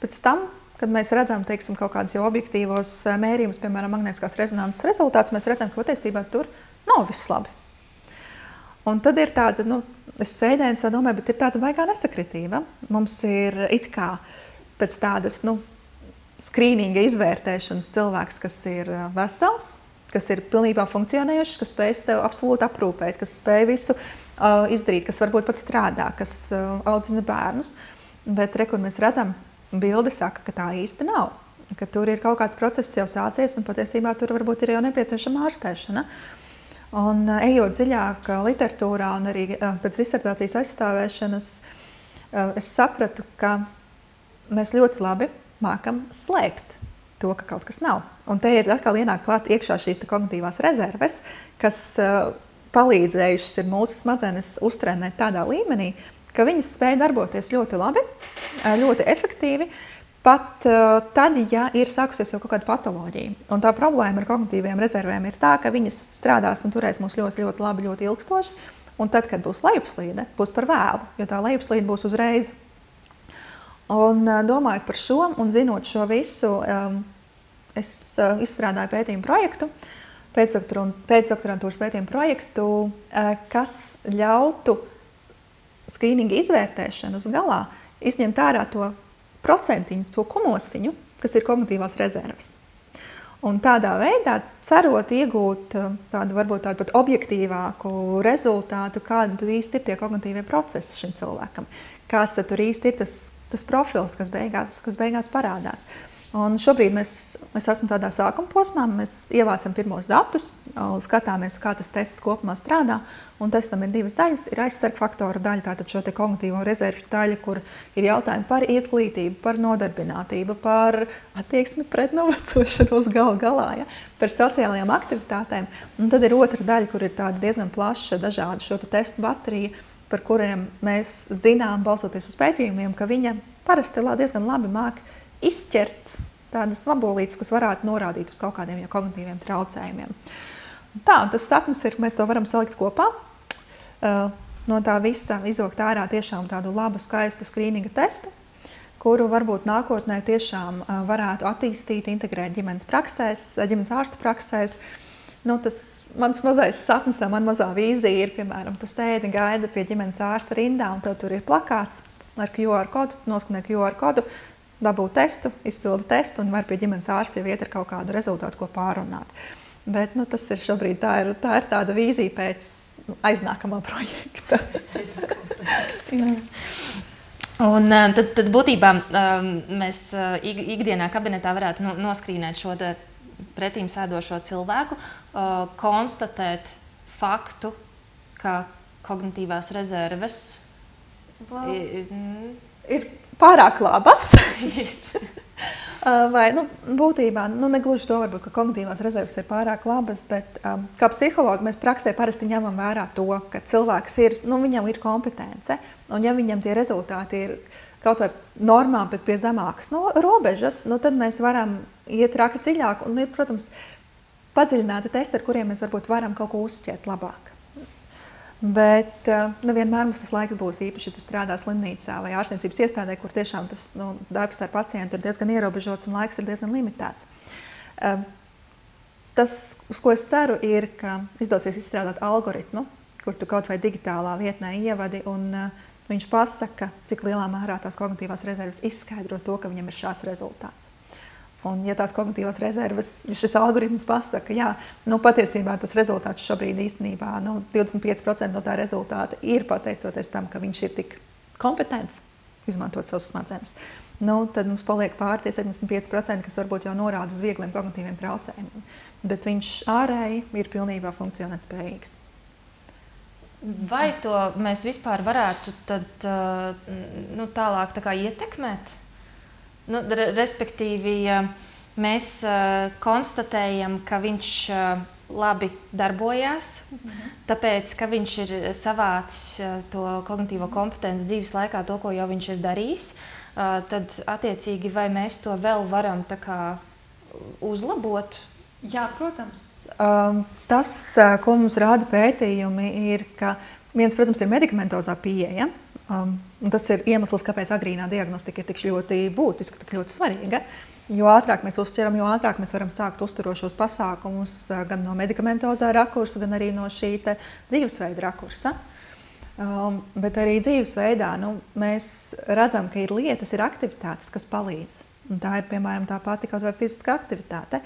pēc tam, kad mēs redzam, teiksim, kaut kādus jau objektīvos mērījumus, piemēram, magnētiskās rezonanses rezultātus, mēs redzam, ka patiesībā tur nav viss labi. Un tad ir tāda, es sēdēju un domāju, bet ir tāda baigā nesakritība. Mums ir it kā pēc tādas, skrīninga izvērtēšanas cilvēks, kas ir vesels, kas ir pilnībā funkcionējušs, kas spēj sev absolūti aprūpēt, kas spēj visu izdarīt, kas varbūt pat strādā, kas audzina bērnus. Bet kur mēs redzam, bilde saka, ka tā īsti nav. Ka tur ir kaut kāds process jau sācies un patiesībā tur varbūt ir jau nepieciešama ārstēšana. Un ejot dziļāk literatūrā un arī pēc disertācijas aizstāvēšanas, es sapratu, ka mēs ļoti labi mākam slēpt to, ka kaut kas nav. Un te ir atkal ienāk klāt iekšā šīs kognitīvās rezerves, kas palīdzējušas ir mūsu smadzenes uztrenēt tādā līmenī, ka viņas spēj darboties ļoti labi, ļoti efektīvi, pat tad, ja ir sākusies jau kaut kāda patoloģija. Un tā problēma ar kognitīviem rezervēm ir tā, ka viņas strādās un turēs mūs ļoti, ļoti labi, ļoti ilgstoši. Un tad, kad būs lejupslīde, būs par vēlu, jo tā lejupslīde būs uzreiz. Un domājot par šo un zinot šo visu, es izstrādāju pētījumu projektu, pēcdoktorantūras pētījumu projektu, kas ļautu skrīninga izvērtēšanas galā izņemt ārā to procentiņu, to kumosiņu, kas ir kognitīvās rezerves. Un tādā veidā, cerot iegūt tādu varbūt tādu pat objektīvāku rezultātu, kāda tad īsti ir tie kognitīvie procesi šim cilvēkam. Kāds tad tur īsti ir tas profils, kas beigās parādās. Un šobrīd es esmu tādā sākuma posmā, mēs ievācam pirmos datus, skatāmies, kā tas tests kopumā strādā, un testam ir divas daļas. Ir aizsarga faktora daļa, tātad šo te kognitīvo rezervju daļa, kur ir jautājumi par izglītību, par nodarbinātību, par attieksmi pret novecošanos galā, ja, par sociālajām aktivitātēm. Un tad ir otra daļa, kur ir tāda diezgan plaša dažādu šo te testu baterija, par kuriem mēs zinām, balsoties uz pētījumiem, ka viņa parasti diezgan labi māk izķert tādas vabolītes, kas varētu norādīt uz kaut kādiem kognitīviem traucējumiem. Tā, un tas sapnis ir, mēs to varam salikt kopā, no tā visa izvilkt ārā tiešām tādu labu, skaistu skrīninga testu, kuru varbūt nākotnē tiešām varētu attīstīt, integrēt ģimenes ārstu praksēs. Tas mans mazais sapnis, tā man mazā vīzija ir, piemēram, tu sēdi, gaida pie ģimenes ārsta rindā, un tev tur ir plakāts ar QR kodu, noskanē QR kodu, dabū testu, izpilda testu un var pie ģimenes ārsta iet ar kaut kādu rezultātu, ko pārunāt. Bet tas ir šobrīd, tā ir tāda vīzija pēc aiznākamā projekta. Un tad būtībā mēs ikdienā kabinetā varētu noskrīnēt šo pretīm sēdošo cilvēku, konstatēt faktu, ka kognitīvās rezerves ir pārāk labas. Vai, būtībā, negluži to varbūt, ka kognitīvās rezerves ir pārāk labas, bet kā psihologi mēs praksē parasti ņemam vērā to, ka cilvēks ir, viņam ir kompetence, un ja viņam tie rezultāti ir kaut vai normām, bet pie zemākas robežas, tad mēs varam iet rāki dziļāk un ir, protams, padziļināti testi, ar kuriem mēs varbūt varam kaut ko uzšķiet labāk. Bet nevienmēr mums tas laiks būs, īpaši, ja tu strādā slimnīcā vai ārstniecības iestādē, kur tiešām tas darbs ar pacientu ir diezgan ierobežots un laiks ir diezgan limitēts. Tas, uz ko es ceru, ir, ka izdosies izstrādāt algoritmu, kur tu kaut vai digitālā vietnē ievadi un viņš pasaka, cik lielā mērā tās kognitīvās rezerves izskaidro to, ka viņam ir šāds rezultāts. Un, ja tās kognitīvās rezerves, ja šis algoritms pasaka, jā, patiesībā tas rezultāts šobrīd īstenībā 25% no tā rezultāta ir pateicoties tam, ka viņš ir tik kompetents izmantot savus smadzenes. Tad mums paliek pār tie 75%, kas varbūt jau norāda uz viegliem kognitīviem traucējumiem. Bet viņš ārēji ir pilnībā funkcionēt spējīgs. Vai to mēs vispār varētu tad, tālāk ietekmēt? Respektīvi, mēs konstatējam, ka viņš labi darbojās, tāpēc, ka viņš ir savācis to kognitīvo kompetenci dzīves laikā, to, ko jau viņš ir darījis, tad attiecīgi vai mēs to vēl varam uzlabot? Jā, protams. Tas, ko mums rāda pētījumi, ir, ka viens, protams, ir medikamentozā pieeja. Tas ir iemesls, kāpēc agrīnā diagnostika ir tik ļoti būtiska, tik ļoti svarīga. Jo ātrāk mēs uzķeram, jo ātrāk mēs varam sākt uzturošos pasākumus gan no medikamentozā rakursa, gan arī no šī dzīvesveida rakursa. Bet arī dzīvesveidā mēs redzam, ka ir lietas, ir aktivitātes, kas palīdz. Un tā ir, piemēram, tā pati kaut vai fiziskā aktivitāte.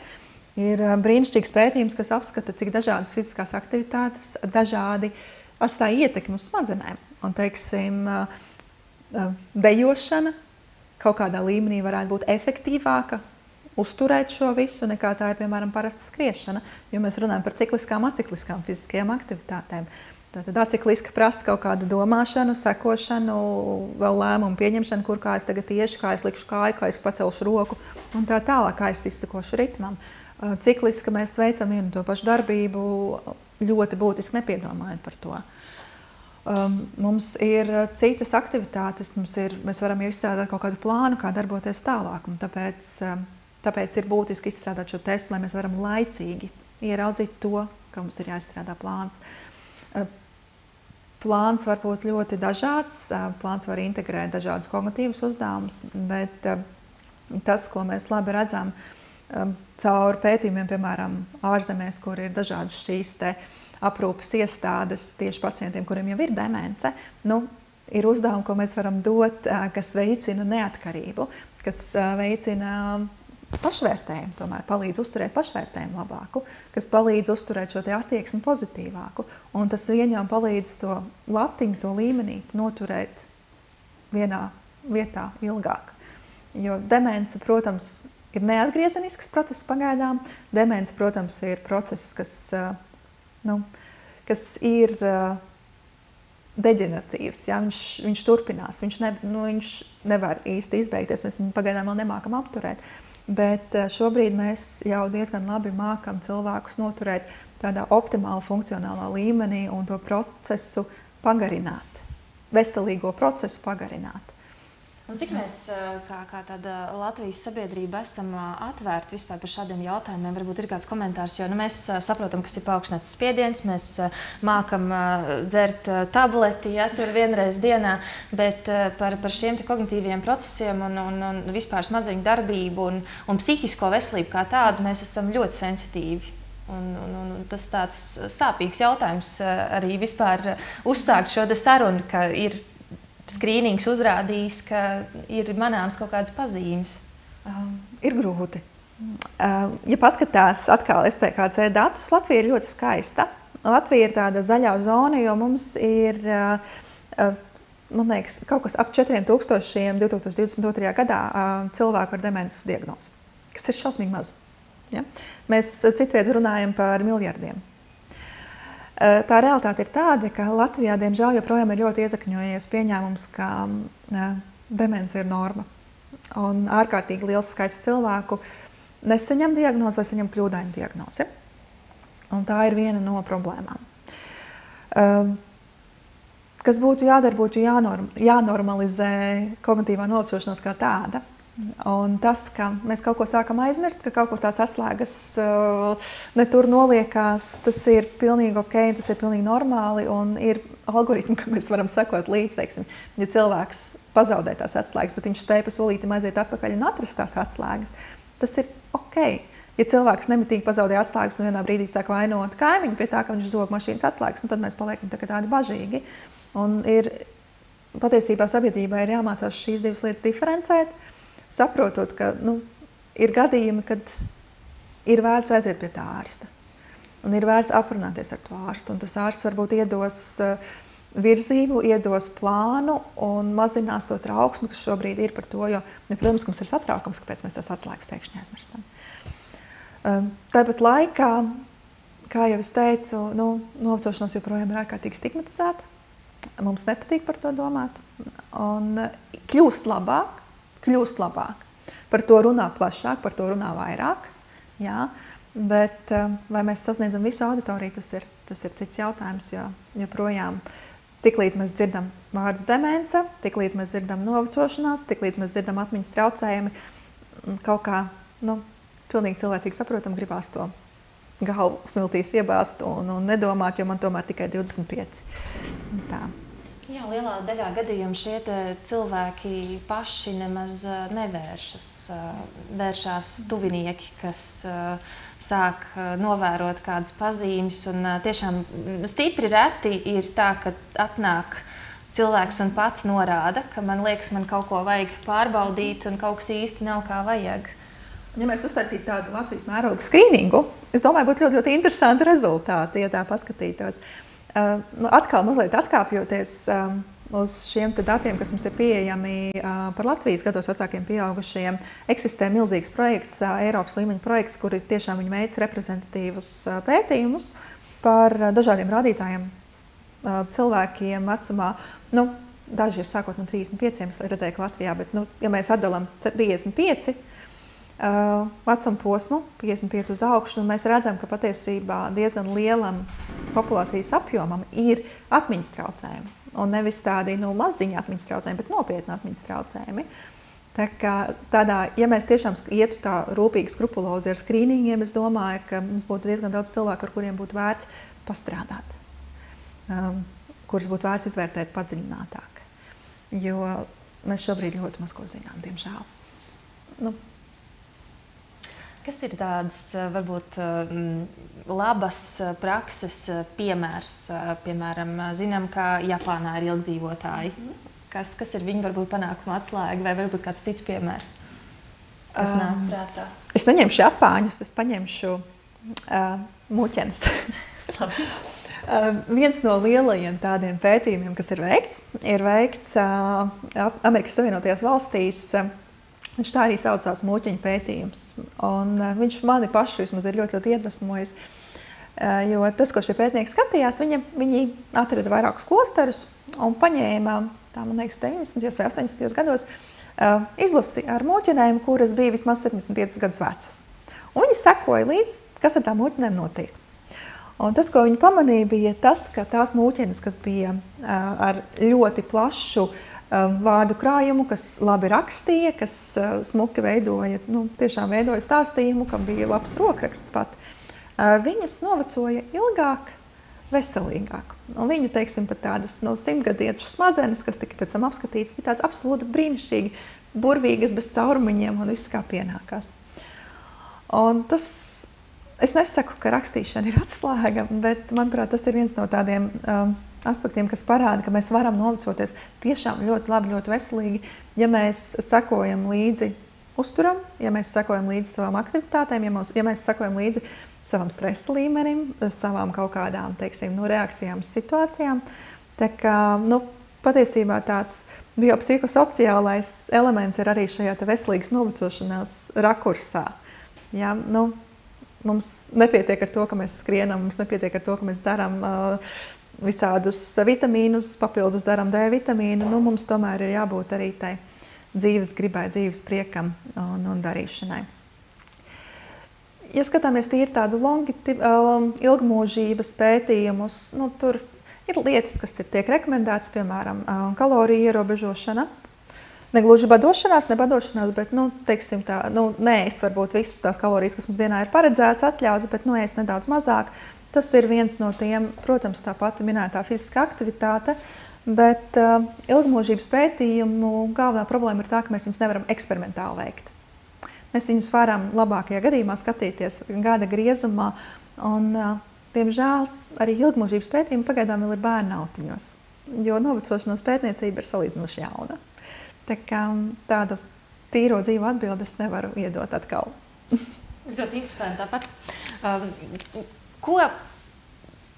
Ir brīnišķīgs pētījums, kas apskata, cik dažādas fiziskās aktivitātes dažādi atstāja ietekmi uz smadzenēm. Un, teiksim, dejošana kaut kādā līmenī varētu būt efektīvāka, uzturēt šo visu, nekā tā ir, piemēram, parasta skriešana, jo mēs runājam par cikliskām, acikliskām fiziskajām aktivitātēm. Tātad acikliska prasa kaut kādu domāšanu, sekošanu, vēl lēmumu pieņemšanu, kur kā es tagad iešu, kā es likšu kāju, kā es pacelšu roku un tā tālāk, kā es izsakošu ritmam. Cikliska mēs veicam vienu to pašu darbību, ļoti būtiski nepiedomājot par to. Mums ir citas aktivitātes, mēs varam jau izstrādāt kaut kādu plānu, kā darboties tālāk, un tāpēc ir būtiski izstrādāt šo testu, lai mēs varam laicīgi ieraudzīt to, ka mums ir jāizstrādā plāns. Plāns var būt ļoti dažāds, plāns var integrēt dažādus kognitīvus uzdevumus, bet tas, ko mēs labi redzam caur pētījumiem, piemēram, ārzemēs, kur ir dažādas šīs te aprūpes iestādes tieši pacientiem, kuriem jau ir demence, ir uzdevumi, ko mēs varam dot, kas veicina neatkarību, kas veicina pašvērtējumu, tomēr palīdz uzturēt pašvērtējumu labāku, kas palīdz uzturēt šo te attieksmi pozitīvāku, un tas viņam palīdz to latiņu, to līmenīti noturēt vienā vietā ilgāk. Jo demence, protams, ir neatgriezenisks process pagaidām. Demence, protams, ir process, kas ir deģeneratīvs, ja? Viņš turpinās, viņš nevar īsti izbeigties, mēs viņu pagaidām vēl nemākam apturēt. Bet šobrīd mēs jau diezgan labi mākam cilvēkus noturēt tādā optimāla funkcionālā līmenī un to procesu pagarināt, veselīgo procesu pagarināt. Un cik mēs, kā tāda Latvijas sabiedrība, esam atvērti vispār par šādiem jautājumiem? Varbūt ir kāds komentārs, jo mēs saprotam, kas ir paaugstināts spiediens, mēs mākam dzert tableti, ja, tur vienreiz dienā, bet par šiem kognitīviem procesiem un vispār smadzeņu darbību un psihisko veselību kā tādu mēs esam ļoti sensitīvi. Un tas tāds sāpīgs jautājums arī vispār uzsākt šo sarunu, ka ir skrīnings uzrādījis, ka ir manāms kaut kādas pazīmes? Ir grūti. Ja paskatās atkal SPKC datus, Latvija ir ļoti skaista. Latvija ir tāda zaļā zona, jo mums ir, man liekas, kaut kas ap 4000 2022. Gadā cilvēku ar demences diagnozi, kas ir šausmīgi maz. Ja? Mēs citviet runājam par miljardiem. Tā realitāte ir tāda, ka Latvijā, diemžēl, joprojām ir ļoti iesakņojies pieņēmums, ka demence ir norma. Un ārkārtīgi liels skaits cilvēku nesaņem diagnozi vai saņem kļūdainu diagnozi. Un tā ir viena no problēmām. Kas būtu jādara, būtu jānormalizē kognitīvā novecošanās kā tāda. Un tas, ka mēs kaut ko sākam aizmirst, ka kaut kur tās atslēgas netur noliekās, tas ir pilnīgi ok, tas ir pilnīgi normāli un ir algoritmi, ka mēs varam sekot līdz, teiksim, ja cilvēks pazaudē tās atslēgas, bet viņš spēja pa solītim aiziet atpakaļ un atrast tās atslēgas, tas ir ok. Ja cilvēks nemitīgi pazaudē atslēgas un vienā brīdī sāk vainot kaimiņu pie tā, ka viņš zog mašīnas atslēgas, tad mēs paliekam tādi bažīgi. Un patiesībā sabiedrībai ir jāmācās šīs divas lietas diferencēt, saprotot, ka ir gadījumi, kad ir vērts aiziet pie tā ārsta. Un ir vērts aprunāties ar to ārstu. Un tas ārsts varbūt iedos virzību, iedos plānu un mazinās to trauksmi, kas šobrīd ir par to, jo, protams, mums ir satraukums, kāpēc mēs tās atslēgas pēkšņi aizmirstam. Tāpat laikā, kā jau es teicu, novecošanās joprojām ir ārkārtīgi stigmatizēta. Mums nepatīk par to domāt. Un kļūst labāk. Par to runā plašāk, par to runā vairāk. Jā, bet vai mēs sasniedzam visu auditoriju, tas ir cits jautājums, jo joprojām tiklīdz mēs dzirdam vārdu demence, tiklīdz mēs dzirdam novecošanās, tiklīdz mēs dzirdam atmiņas traucējumi, kaut kā, pilnīgi cilvēcīgi saprotam, gribās to galvu smiltīs iebāzt un nedomāt, jo man tomēr tikai 25. Tā. Jā, lielā daļā gadījumu šie cilvēki paši nemaz nevēršas. Vēršās tuvinieki, kas sāk novērot kādas pazīmes. Un tiešām stipri reti ir tā, ka atnāk cilvēks un pats norāda, ka man liekas, man kaut ko vajag pārbaudīt un kaut kas īsti nav kā vajag. Ja mēs uztaisītu tādu Latvijas mēroga skrīningu, es domāju, būtu ļoti, ļoti interesanti rezultāti, ja tā paskatītos. Atkal mazliet atkāpjoties uz šiem datiem, kas mums ir pieejami par Latvijas gados vecākiem pieaugušajiem, eksistē milzīgs projekts, Eiropas līmeņa projekts, kuri tiešām viņi veic reprezentatīvus pētījumus par dažādiem rādītājiem cilvēkiem vecumā. Daži ir sākot no 35, es redzēju, ka Latvijā, bet ja mēs atdalam 55 vecuma posmu, 55 uz augšu, mēs redzam, ka patiesībā diezgan lielam populācijas apjomam ir atmiņas traucējumi. Un nevis tādi maziņi atmiņas traucējumi, bet nopietni atmiņas traucējumi. Ja mēs tiešām ietu tā rūpīgi skrupulozi ar skrīningiem, es domāju, ka mums būtu diezgan daudz cilvēku, ar kuriem būtu vērts pastrādāt, kurus būtu vērts izvērtēt padziļinātāk. Jo mēs šobrīd ļoti maz ko zinām, diemžēl. Kas ir tādas, varbūt, labas prakses piemērs? Piemēram, zinām, ka Japānā ir ilgdzīvotāji. Kas ir viņu varbūt panākuma atslēga vai varbūt kāds cits piemērs? Kas nāk prātā? Es neņemšu Japāņus, es paņemšu muķenes. Viens no lielajiem tādiem pētījumiem, kas ir veikts Amerikas Savienotajās valstīs. Viņš tā arī saucās muķeņu pētījums. Un viņš mani pašu vismaz ir ļoti, ļoti iedvesmojis. Jo tas, ko šie pētnieki skatījās, viņi atrada vairākus klosterus un paņēma, man liekas, 90. vai 80. gados, izlasi ar muķenēm, kuras bija vismaz 75 gadus vecas. Un viņi sekoja līdz, kas ar tām muķenēm notiek. Un tas, ko viņi pamanīja, bija tas, ka tās muķenes, kas bija ar ļoti plašu vārdu krājumu, kas labi rakstīja, kas smuki tiešām veidoja stāstījumu, kam bija labs rokraksts pat, viņas novecoja ilgāk, veselīgāk. Un viņu, teiksim, pat tādas 100-gadieču smadzenes, kas tika pēc tam apskatīts, bija tāds absolūti brīnišķīgi, burvīgas, bez caurumiņiem un viss kā pienākās. Un tas, es nesaku, ka rakstīšana ir atslēga, bet, manuprāt, tas ir viens no tādiem aspektiem, kas parāda, ka mēs varam novecoties tiešām ļoti labi, ļoti veselīgi, ja mēs sekojam līdzi uzturam, ja mēs sekojam līdzi savām aktivitātēm, ja mēs sekojam līdzi savam stresa līmenim, savām kaut kādām, teiksim, reakcijām uz situācijām. Tā kā, patiesībā tāds biopsihosociālais elements ir arī šajā veselīgas novecošanās rakursā. Ja, mums nepietiek ar to, ka mēs skrienam, mums nepietiek ar to, ka mēs dzeram visādus vitamīnus, papildus dzeram D vitamīnu, mums tomēr ir jābūt arī tai dzīves gribai, dzīves priekam un darīšanai. Ja skatāmies tīri tādu ilgmūžības pētījumus, tur ir lietas, kas tiek rekomendētas, piemēram, kaloriju ierobežošana. Negluži badošanās, bet, teiksim tā, neēst varbūt visas tās kalorijas, kas mums dienā ir paredzētas, atļauts, bet ēst nedaudz mazāk. Tas ir viens no tiem, protams, tā pati minētā fiziskā aktivitāte, bet ilgmūžības pētījumu galvenā problēma ir tā, ka mēs viņus nevaram eksperimentāli veikt. Mēs viņus varam labākajā gadījumā skatīties gada griezumā, un, diemžēl, arī ilgmūžības pētījumi pagaidām vēl ir bērnu autiņos, jo novecošanās pētniecība ir salīdzinoši jauna. Tā kā tādu tīro dzīvu atbildi es nevaru iedot atkal. Ļoti interesanti tāpat. Ko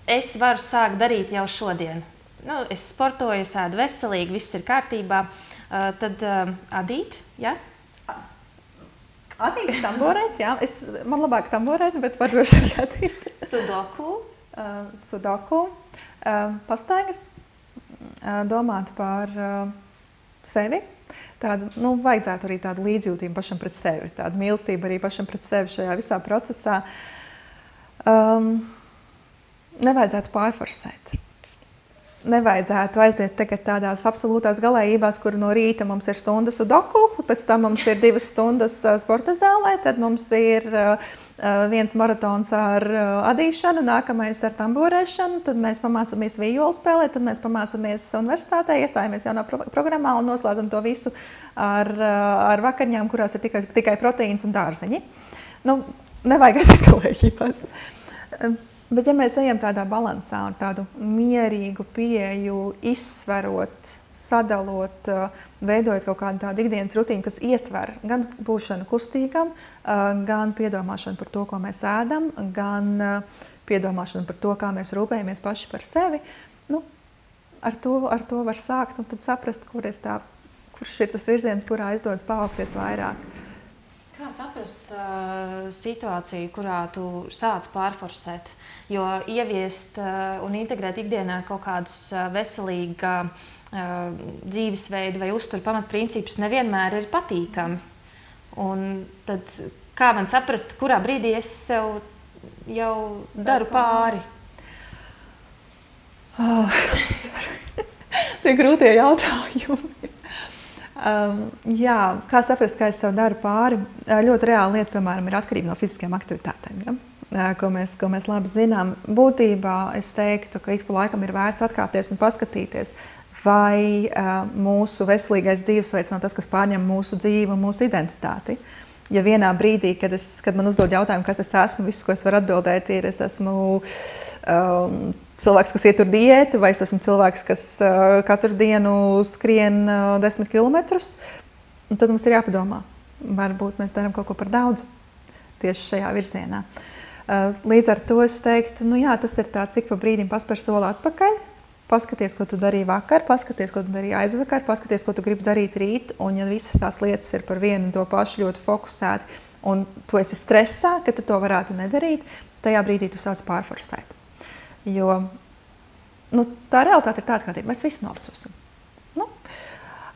es varu sākt darīt jau šodien? Es sportoju, es ēdu veselīgi, viss ir kārtībā. Tad adīt, ja? Adīt, tamborēt, jā. Man labāk tamborēt, bet var droši arī adīt. Sudoku. Pastaigas. Domāt par sevi. Vajadzētu arī tādu līdzjūtību pašam pret sevi, tādu mīlestību arī pašam pret sevi šajā visā procesā. Nevajadzētu pārforsēt. nevajadzētu aiziet tagad tādās absolūtās galējībās, kur no rīta mums ir stundas sudoku, pēc tam mums ir 2 stundas sporta zālē, tad mums ir viens maratons ar adīšanu, nākamais ar tamborēšanu, tad mēs pamācamies vijolu spēlēt, tad mēs pamācamies universitātē, iestājamies jaunā programmā un noslēdzam to visu ar vakariņām, kurās ir tikai proteīns un dārzeņi. Nu, nevajag aiziet galējībās. Bet ja mēs ejam tādā balansā un tādu mierīgu pieeju, izsverot, sadalot, veidojot kaut kādu tādu ikdienas rutīnu, kas ietver gan būšanu kustīgam, gan piedomāšanu par to, ko mēs ēdam, gan piedomāšanu par to, kā mēs rūpējamies paši par sevi, nu, ar to var sākt un tad saprast, kurš ir tas virziens, kurā izdodas paaugties vairāk. Kā saprast situāciju, kurā tu sāc pārforsēt? Jo ieviest un integrēt ikdienā kaut kādus veselīga dzīvesveida vai uzturu pamatprincipus nevienmēr ir patīkami. Un tad kā man saprast, kurā brīdī es sev jau daru pāri? Tie grūtie jautājumi. Jā, kā saprast, kā es sev daru pāri? Ļoti reāla lieta, piemēram, ir atkarība no fiziskajām aktivitātēm. Ja? Ko mēs labi zinām. Būtībā es teiktu, ka ik pa laikam ir vērts atkāpties un paskatīties, vai mūsu veselīgais dzīvesveids nav tas, kas pārņem mūsu dzīvi un mūsu identitāti. Ja vienā brīdī, kad man uzdod jautājumu, kas es esmu, viss, ko es varu atbildēt, ir es esmu cilvēks, kas ietur diētu, vai es esmu cilvēks, kas katru dienu skrien 10 kilometrus, un tad mums ir jāpadomā. Varbūt mēs darām kaut ko par daudz tieši šajā virzienā. Līdz ar to es teiktu, nu jā, tas ir tāds, cik pa brīdim paspēr soli atpakaļ, paskaties, ko tu darīji vakar, paskaties, ko tu darīji aizvakar, paskaties, ko tu gribi darīt rīt, un ja visas tās lietas ir par vienu un to pašu ļoti fokusēti, un tu esi stresā, ka tu to varētu nedarīt, tajā brīdī tu sāc pārforsēt. Jo tā realitāte ir tāda, kāda ir. Mēs visi novecosim.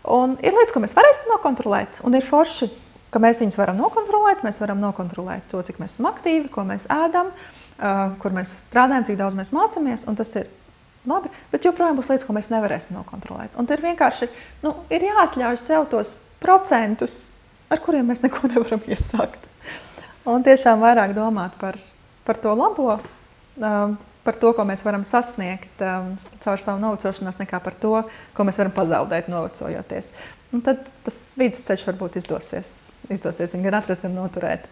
Un ir lietas, ko mēs varēsim nokontrolēt, un ir forši, ka mēs viņus varam nokontrolēt. Mēs varam nokontrolēt to, cik mēs esam aktīvi, ko mēs ēdam, kur mēs strādājam, cik daudz mēs mācāmies, un tas ir labi, bet joprojām būs lietas, ko mēs nevarēsim nokontrolēt. Un ir vienkārši ir jāatļauj sev tos procentus, ar kuriem mēs neko nevaram iesākt. Un tiešām vairāk domāt par to labo, par to, ko mēs varam sasniegt caur savu novecošanos, nekā par to, ko mēs varam pazaudēt novecojoties. Un tad tas vidusceļš varbūt izdosies viņu gan atrast, gan noturēt.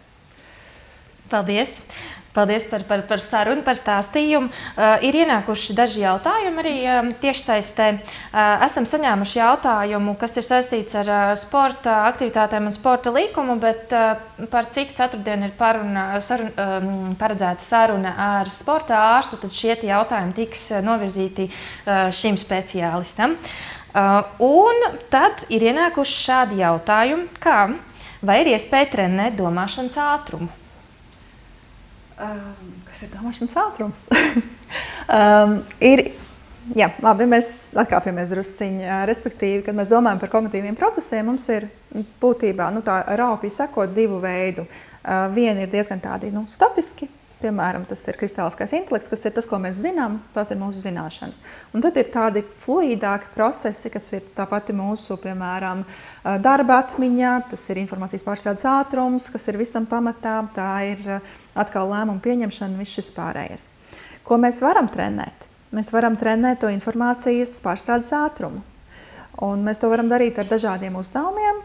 Paldies! Paldies par sarunu, par stāstījumu. Ir ienākuši daži jautājumi arī tiešsaistē. Esam saņēmuši jautājumu, kas ir saistīts ar sporta aktivitātēm un sporta likumu, bet par cik ceturtdienu ir paredzēta saruna ar sporta ārstu, tad šie jautājumi tiks novirzīti šim speciālistam. Un tad ir ienākuši šādi jautājumi, kā vai ir iespēja trenēt domāšanas ātrumu? Kas ir domāšanas ātrums? Jā, labi, mēs atkāpjamies drusciņi. Respektīvi, kad mēs domājam par kognitīviem procesiem, mums ir būtībā tā raupi sakot divu veidu. Vieni ir diezgan tādi statiski, piemēram, tas ir kristāliskais intelekts, kas ir tas, ko mēs zinām, tas ir mūsu zināšanas. Un tad ir tādi fluīdāki procesi, kas ir tā pati mūsu, piemēram, darba atmiņa, tas ir informācijas pārstrādes ātrums, kas ir visam pamatā, tā ir atkal lēmumu pieņemšana, viss šis pārējais. Ko mēs varam trenēt? Mēs varam trenēt to informācijas pārstrādes ātrumu. Un mēs to varam darīt ar dažādiem uzdevumiem.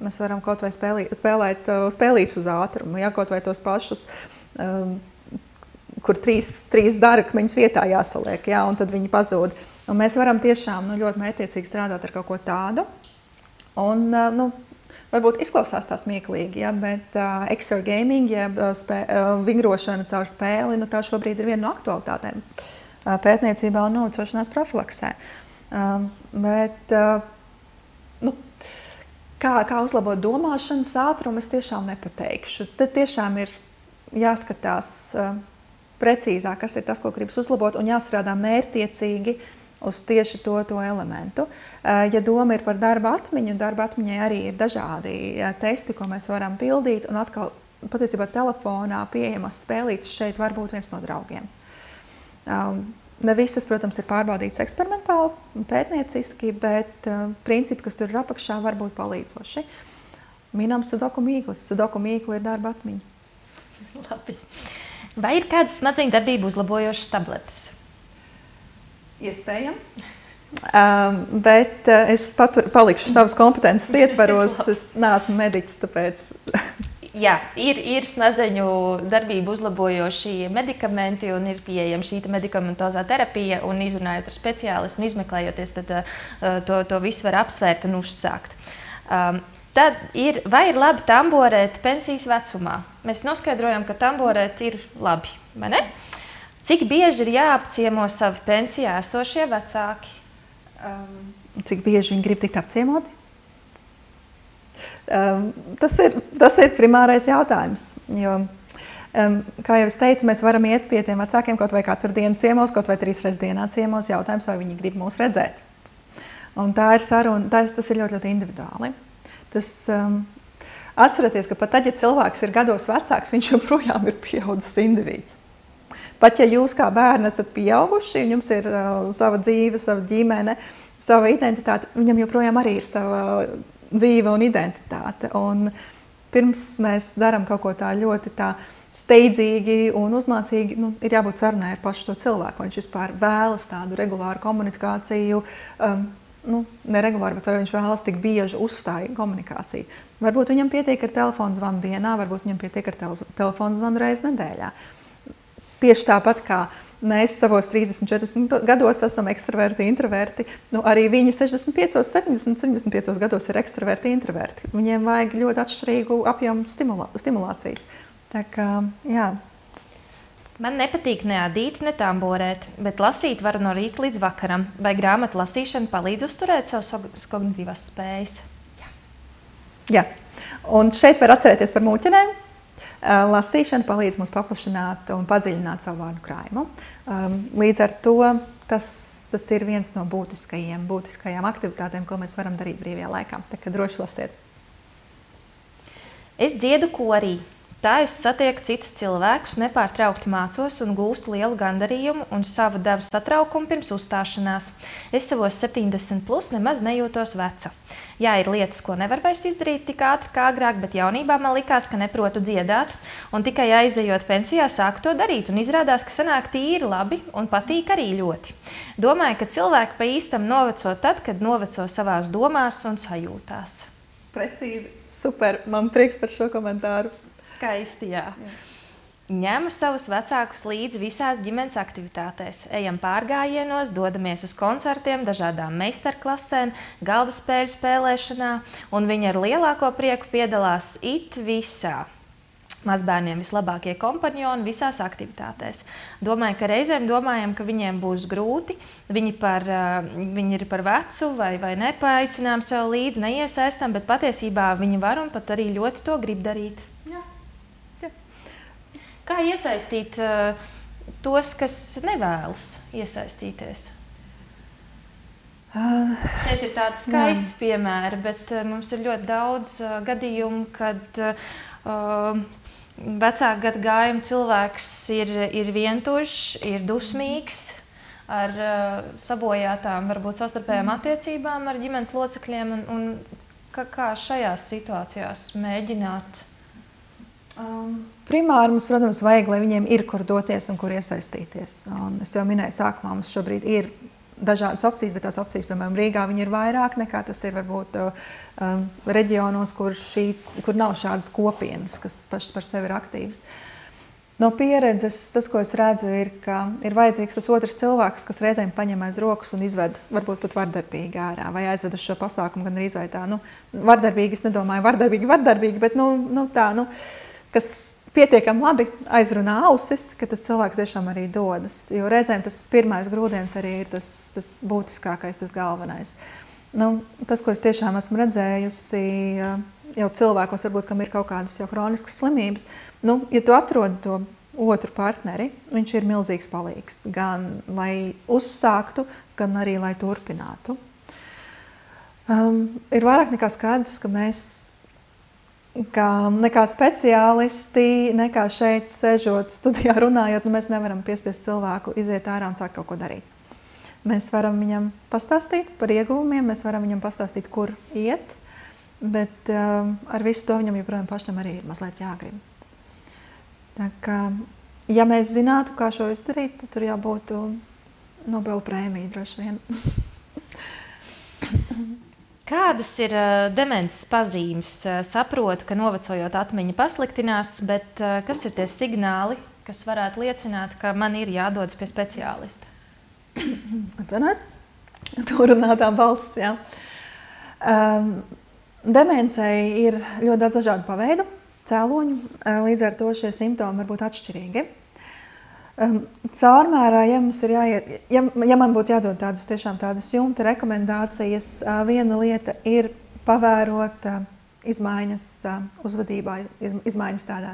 Mēs varam kaut vai spēlēt spēlītes uz ātrumu, ja, kaut vai tos pašus, kur trīs dārgakmeņus vietā jāsaliek, ja, un tad viņi pazūd. Un mēs varam tiešām ļoti mērķtiecīgi strādāt ar kaut ko tādu. Un, varbūt izklausās tā smieklīgi, ja, bet exergaming, vingrošana caur spēli, tā šobrīd ir viena no aktualitātēm pētniecībā un novecošanās profilaksē. Bet, kā uzlabot domāšanas ātrumu, es tiešām nepateikšu. Tad tiešām ir jāskatās precīzāk, kas ir tas, ko gribas uzlabot, un jāstrādā mērķtiecīgi uz tieši to elementu. Ja doma ir par darba atmiņu, darba atmiņai arī ir dažādi testi, ko mēs varam pildīt, un atkal patiesībā telefonā pieejamas spēlītes šeit var būt viens no draugiem. Ne visas, protams, ir pārbaudīts eksperimentāli un pētnieciski, bet principi, kas tur ir apakšā, var būt palīdzoši. Minam sudoku mīklis. Sudoku mīkli ir darba atmiņa. Labi. Vai ir kādas smadzeņu darbību uzlabojošas tabletes? Iespējams. Bet es palikšu savas kompetences ietvaros. Es neesmu mediķis, tāpēc... Jā, ir smadzeņu darbību uzlabojošie medikamenti un ir pieejama šī medikamentozā terapija un izrunājot ar speciālistu un izmeklējoties, tad to visu var apsvērt un uzsākt. Vai ir labi tamborēt pensijas vecumā? Mēs noskaidrojam, ka tamborēt ir labi, vai ne? Cik bieži ir jāapciemo savi pensijā esošie vecāki? Cik bieži viņi grib tikt apciemoti? Tas ir primārais jautājums, jo, kā jau es teicu, mēs varam iet pie tiem vecākiem kaut vai katru dienu ciemos, kaut vai 3 reizes dienā ciemos, jautājums, vai viņi grib mūs redzēt. Un tā ir saruna, tas ir ļoti, ļoti individuāli. Atcerieties, ka pat tad, ja cilvēks ir gados vecāks, viņš joprojām ir pieaudzis indivīds. Pat ja jūs kā bērni esat pieauguši, un jums ir sava dzīve, sava ģimene, sava identitāte, viņam joprojām arī ir sava dzīve un identitāte. Un pirms mēs darām kaut ko tā ļoti steidzīgi un uzmācīgi, ir jābūt sarunai ar pašu to cilvēku. Viņš vispār vēlas tādu regulāru komunikāciju, neregulāru, bet vai viņš vēlas tik bieži uzstāju komunikāciju. Varbūt viņam pietiek ar telefonu zvanu dienā, varbūt viņam pietiek ar telefonu zvanu reizi nedēļā. Tieši tāpat kā mēs savos 30-40 gados esam ekstraverti, introverti, arī viņi 65, 70, 75 gados ir ekstraverti, introverti. Viņiem vajag ļoti atšķirīgu apjomu stimulācijas. Tā kā, jā. Man nepatīk ne adīt, ne tamborēt, bet lasīt varu no rīta līdz vakaram. Vai grāmatu lasīšana palīdz uzturēt savas kognitīvās spējas? Jā. Un šeit var atcerēties par mūķenēm. Lasīšana palīdz mums paplašināt un padziļināt savu vārdu krājumu. Līdz ar to tas ir viens no būtiskajām aktivitātēm, ko mēs varam darīt brīvajā laikā. Tā kā droši lasiet. Es dziedu korī. Tā es satieku citus cilvēkus, nepārtraukti mācos un gūstu lielu gandarījumu un savu devu satraukumu pirms uzstāšanās. Es savos 70+ nemaz nejūtos veca. Jā, ir lietas, ko nevar vairs izdarīt tik ātri kā agrāk, bet jaunībā man likās, ka neprotu dziedāt. Un tikai aizejot pensijā sāku to darīt un izrādās, ka sanāk tīri labi un patīk arī ļoti. Domāju, ka cilvēki pa īstam noveco tad, kad noveco savās domās un sajūtās. Precīzi, super, man prieks par šo komentāru. Skaisti, jā. Ņemu savus vecākus līdzi visās ģimenes aktivitātēs. Ejam pārgājienos, dodamies uz koncertiem, dažādām meistarklasēm, galda spēļu spēlēšanā, un viņi ar lielāko prieku piedalās visā. Mazbērniem vislabākie kompanjoni visās aktivitātēs. Domāju, ka reizēm domājam, ka viņiem būs grūti, viņi ir par vecu vai nepaaicinām sev līdzi, neiesaistam, bet patiesībā viņi var un pat arī ļoti to grib darīt. Kā iesaistīt tos, kas nevēlas iesaistīties? Šeit ir tādi skaisti piemēri, bet mums ir ļoti daudz gadījumu, kad vecāku gadagājumu cilvēks ir vientuļš, ir dusmīgs, ar sabojātām, varbūt savstarpējām attiecībām ar ģimenes locekļiem. Un kā šajās situācijās mēģināt? Primāri mums, protams, vajag, lai viņiem ir, kur doties un kur iesaistīties. Un es jau minēju sākumā, mums šobrīd ir dažādas opcijas, bet tās opcijas, piemēram, Rīgā, viņi ir vairāk nekā tas ir varbūt reģionos, kur nav šādas kopienas, kas pašas par sevi ir aktīvas. No pieredzes tas, ko es redzu, ir, ka ir vajadzīgs tas otrs cilvēks, kas reizēm paņem aiz rokas un izved, varbūt pat vardarbīgi ārā, vai aizved uz šo pasākumu, gan arī izved tā, vardarbīgi, es nedomāju vardarbīgi, bet kas pietiekami labi aizrunā ausis, ka tas cilvēks tiešām arī dodas. Jo reizēm tas pirmais grūdienis arī ir tas būtiskākais, tas galvenais. Tas, ko es tiešām esmu redzējusi jau cilvēkos, varbūt, kam ir kaut kādas jau kroniskas slimības, ja tu atrodi to otru partneri, viņš ir milzīgs palīgs. Gan lai uzsāktu, gan arī lai turpinātu. Ir vairāk nekā skaidrs, ka mēs nekā speciālisti, nekā šeit sežot studijā runājot, mēs nevaram piespiest cilvēku iziet ārā un sākt kaut ko darīt. Mēs varam viņam pastāstīt par ieguvumiem, mēs varam viņam pastāstīt, kur iet, bet ar visu to viņam joprojām pašam arī ir mazliet jāgrib. Tā kā, ja mēs zinātu, kā šo izdarīt, tad tur jābūt Nobela prēmija droši vien. Kādas ir demences pazīmes? Saprotu, ka novecojot atmiņa pasliktinās, bet kas ir tie signāli, kas varētu liecināt, ka man ir jādodas pie speciālista? Atvainojos, to runātā balss, jā. Demencei ir ļoti daudz dažādu paveidu, cēloņu, līdz ar to šie simptomi var būt atšķirīgi. Caurmērā, ja man būtu jādod tādas jumta rekomendācijas, viena lieta ir pavērot izmaiņas uzvedībā, izmaiņas tādā,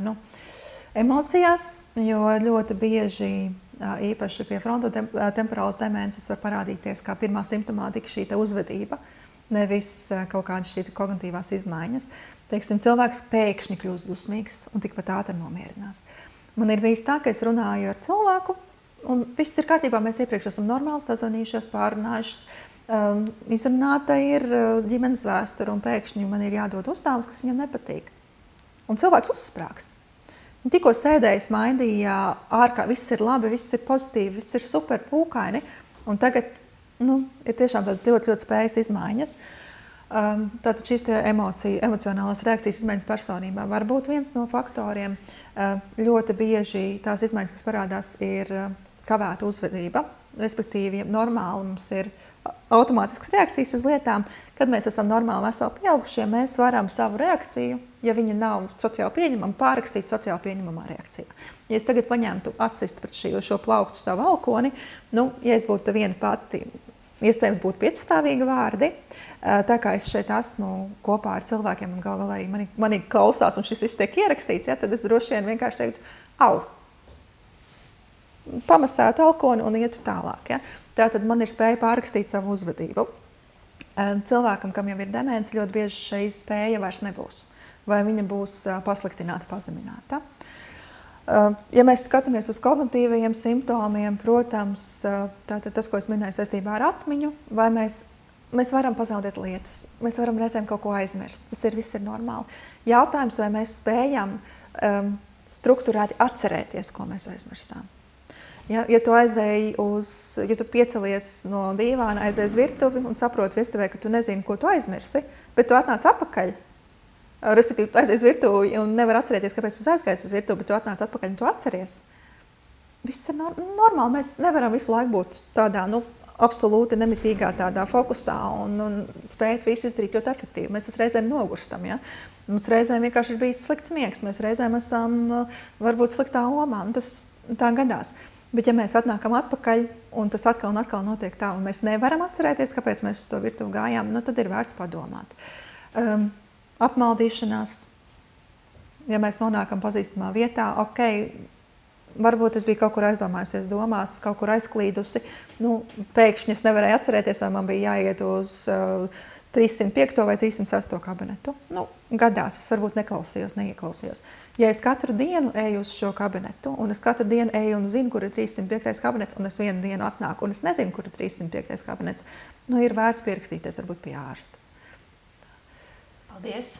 emocijās, jo ļoti bieži īpaši pie frontotemporālas demences var parādīties kā pirmā simptomātika šī uzvedība, nevis kaut kādas šī kognitīvās izmaiņas. Teiksim, cilvēks pēkšņi kļūst dusmīgs un tikpat ātri nomierinās. Man ir bijis tā, ka es runāju ar cilvēku, un viss ir kārtībā, mēs iepriekš esam normāli sazvanījušies, pārunājušies, izrunāta ir ģimenes vēsture, un pēkšņi man ir jādod uzdevums, kas viņam nepatīk. Un cilvēks uzsprāgst. Un tikko sēdējis maindījā ārkā, viss ir labi, viss ir pozitīvi, viss ir super pūkaini, un tagad ir tiešām tādas ļoti, ļoti spējas izmaiņas. Tātad šīs emocionālās reakcijas izmaiņas personībā var būt viens no faktoriem. Ļoti bieži tās izmaiņas, kas parādās, ir kavēta uzvedība. Respektīvi, normāli mums ir automātiskas reakcijas uz lietām. Kad mēs esam normāli veseli pieaugušie, mēs varam savu reakciju, ja viņa nav sociāli pieņemama, pārrakstīt sociāli pieņemamā reakcijā. Ja es tagad paņemtu atsistu pret šo plauktu savu alkoni, ja es būtu viena pati, iespējams būtu piecstāvīgi vārdi, tā kā es šeit esmu kopā ar cilvēkiem un galā arī mani klausās un šis viss tiek ierakstīts, tad es droši vien vienkārši teiktu, au, pamasētu alkoni un ietu tālāk. Ja? Tātad man ir spēja pārrakstīt savu uzvedību. Cilvēkam, kam jau ir demence, ļoti bieži šī spēja vairs nebūs, vai viņa būs pasliktināta, pazemināta. Ja mēs skatāmies uz kognitīvajiem simptomiem, protams, tātad tas, ko es minēju saistībā ar atmiņu, vai mēs varam pazaudēt lietas, mēs varam reizēm kaut ko aizmirst, tas viss ir normāli. Jautājums, vai mēs spējam strukturēti atcerēties, ko mēs aizmirstām. Ja tu piecelies no dīvāna, aizēji uz virtuvi un saproti virtuvē, ka tu nezini, ko tu aizmirsi, bet tu atnāc atpakaļ, respektīvi, aizies uz virtuvi un nevar atcerēties, kāpēc tu aizgājies uz virtuvi, bet tu atnāc atpakaļ un tu atceries. Viss ir normāli, mēs nevaram visu laiku būt tādā, absolūti nemitīgā tādā fokusā un spēt visu izdarīt ļoti efektīvi. Mēs reizēm nogurstam, ja? Mums reizēm vienkārši ir bijis slikts miegs, mēs reizēm esam varbūt sliktā omā, un tas tā gadās. Bet ja mēs atnākam atpakaļ un tas atkal un atkal notiek tā, un mēs nevaram atcerēties, kāpēc mēs uz to virtuvi gājām, tad ir vērts padomāt. Apmaldīšanās, ja mēs nonākam pazīstamā vietā, varbūt es biju kaut kur aizdomājusies domās, kaut kur aizklīdusi, pēkšņi es nevarēju atcerēties, vai man bija jāiet uz 305. vai 306. kabinetu. Gadās, es varbūt neieklausījos. Ja es katru dienu eju uz šo kabinetu, un es katru dienu eju un zinu, kur ir 305. kabinets, un es vienu dienu atnāku, un es nezinu, kur ir 305. kabinets, ir vērts pierakstīties varbūt pie ārsta. Paldies!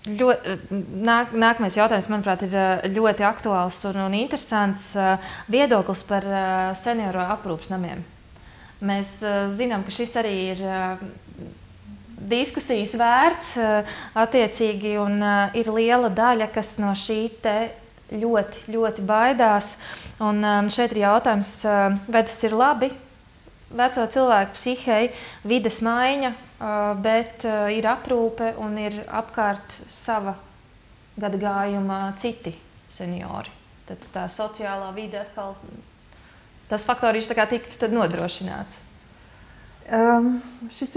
Nākamais jautājums, manuprāt, ir ļoti aktuāls un interesants viedoklis par senioru aprūpas namiem. Mēs zinām, ka šis arī ir diskusijas vērts attiecīgi, un ir liela daļa, kas no šī te ļoti, ļoti baidās. Un šeit ir jautājums, vai tas ir labi veco cilvēku psihei, vides maiņa, bet ir aprūpe un ir apkārt sava gadagājuma citi seniori. Tad tā sociālā vide atkal, tas faktorīši tā kā tiktu tad nodrošināts. Šis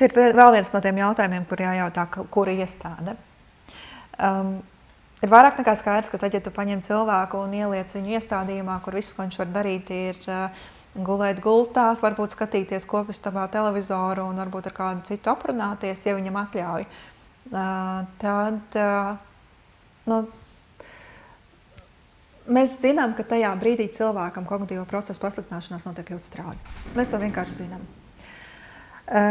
ir vēl viens no tiem jautājumiem, kur jājautā, kura iestāde. Ir vairāk nekā skaidrs, ka tad, ja tu paņem cilvēku un ieliec viņu iestādījumā, kur viss, ko viņš var darīt, ir gulēt gultās, varbūt skatīties kopistabā televizoru un varbūt ar kādu citu aprunāties, ja viņam atļauj. Tad mēs zinām, ka tajā brīdī cilvēkam kognitīvo procesu pasliktināšanās notiek ļoti strauji. Mēs to vienkārši zinām.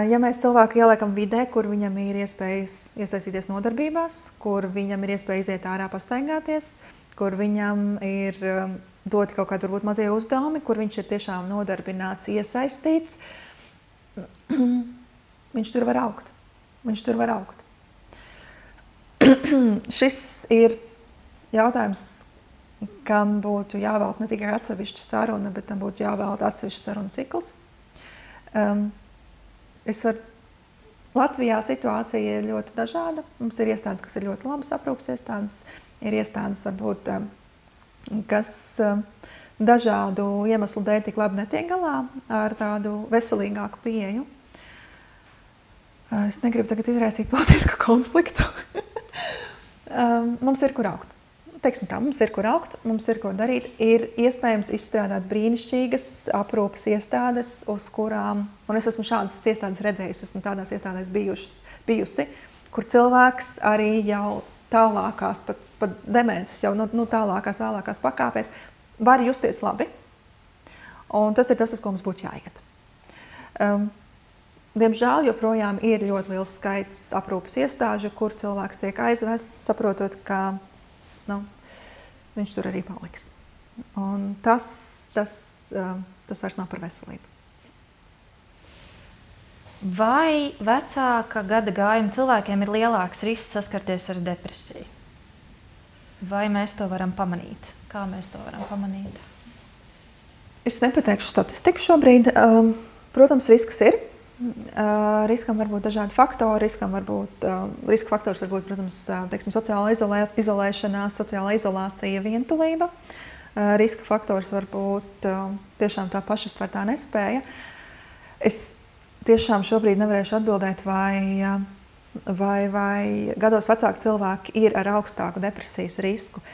Ja mēs cilvēku ieliekam vidē, kur viņam ir iespējas iesaistīties nodarbībās, kur viņam ir iespēja iziet ārā pastaigāties, kur viņam ir doti kaut kādi varbūt mazie uzdevumi, kur viņš ir tiešām nodarbināts, iesaistīts, viņš tur var augt. Viņš tur var augt. Šis ir jautājums, kam būtu jāvēlta ne tikai atsevišķa saruna, bet tam būtu jāvēlta atsevišķa saruna cikls. Latvijā situācija ir ļoti dažāda. Mums ir iestādes, kas ir ļoti labas aprūpes iestādes, ir iestādes, varbūt, kas dažādu iemeslu dēļ tik labi netiek galā ar tādu veselīgāku pieeju. Es negribu tagad izraisīt politisku konfliktu. Mums ir kur augt. Teiksim tā, mums ir kur augt, mums ir ko darīt. Ir iespējams izstrādāt brīnišķīgas aprūpes iestādes, uz kurām, un es esmu šādas iestādes redzējis, esmu tādās iestādēs bijusi, kur cilvēks arī jau tālākās, pat demences, jau tālākās, vēlākās pakāpēs, var justies labi. Un tas ir tas, uz ko mums būtu jāiet. Diemžēl joprojām ir ļoti liels skaits aprūpes iestāžu, kur cilvēks tiek aizvests, saprotot, ka viņš tur arī paliks. Un tas vairs nav par veselību. Vai vecāka gada gājuma cilvēkiem ir lielāks risks saskarties ar depresiju? Vai mēs to varam pamanīt? Kā mēs to varam pamanīt? Es nepateikšu statistiku šobrīd. Protams, risks ir. Riskam var būt dažādi faktori. Riska faktors var būt, protams, sociāla izolēšanās, sociālā izolācija, vientulība. Riska faktors var būt tiešām tā pašuztvertā nespēja. Es tiešām šobrīd nevarēšu atbildēt, vai gados vecāki cilvēki ir ar augstāku depresijas risku.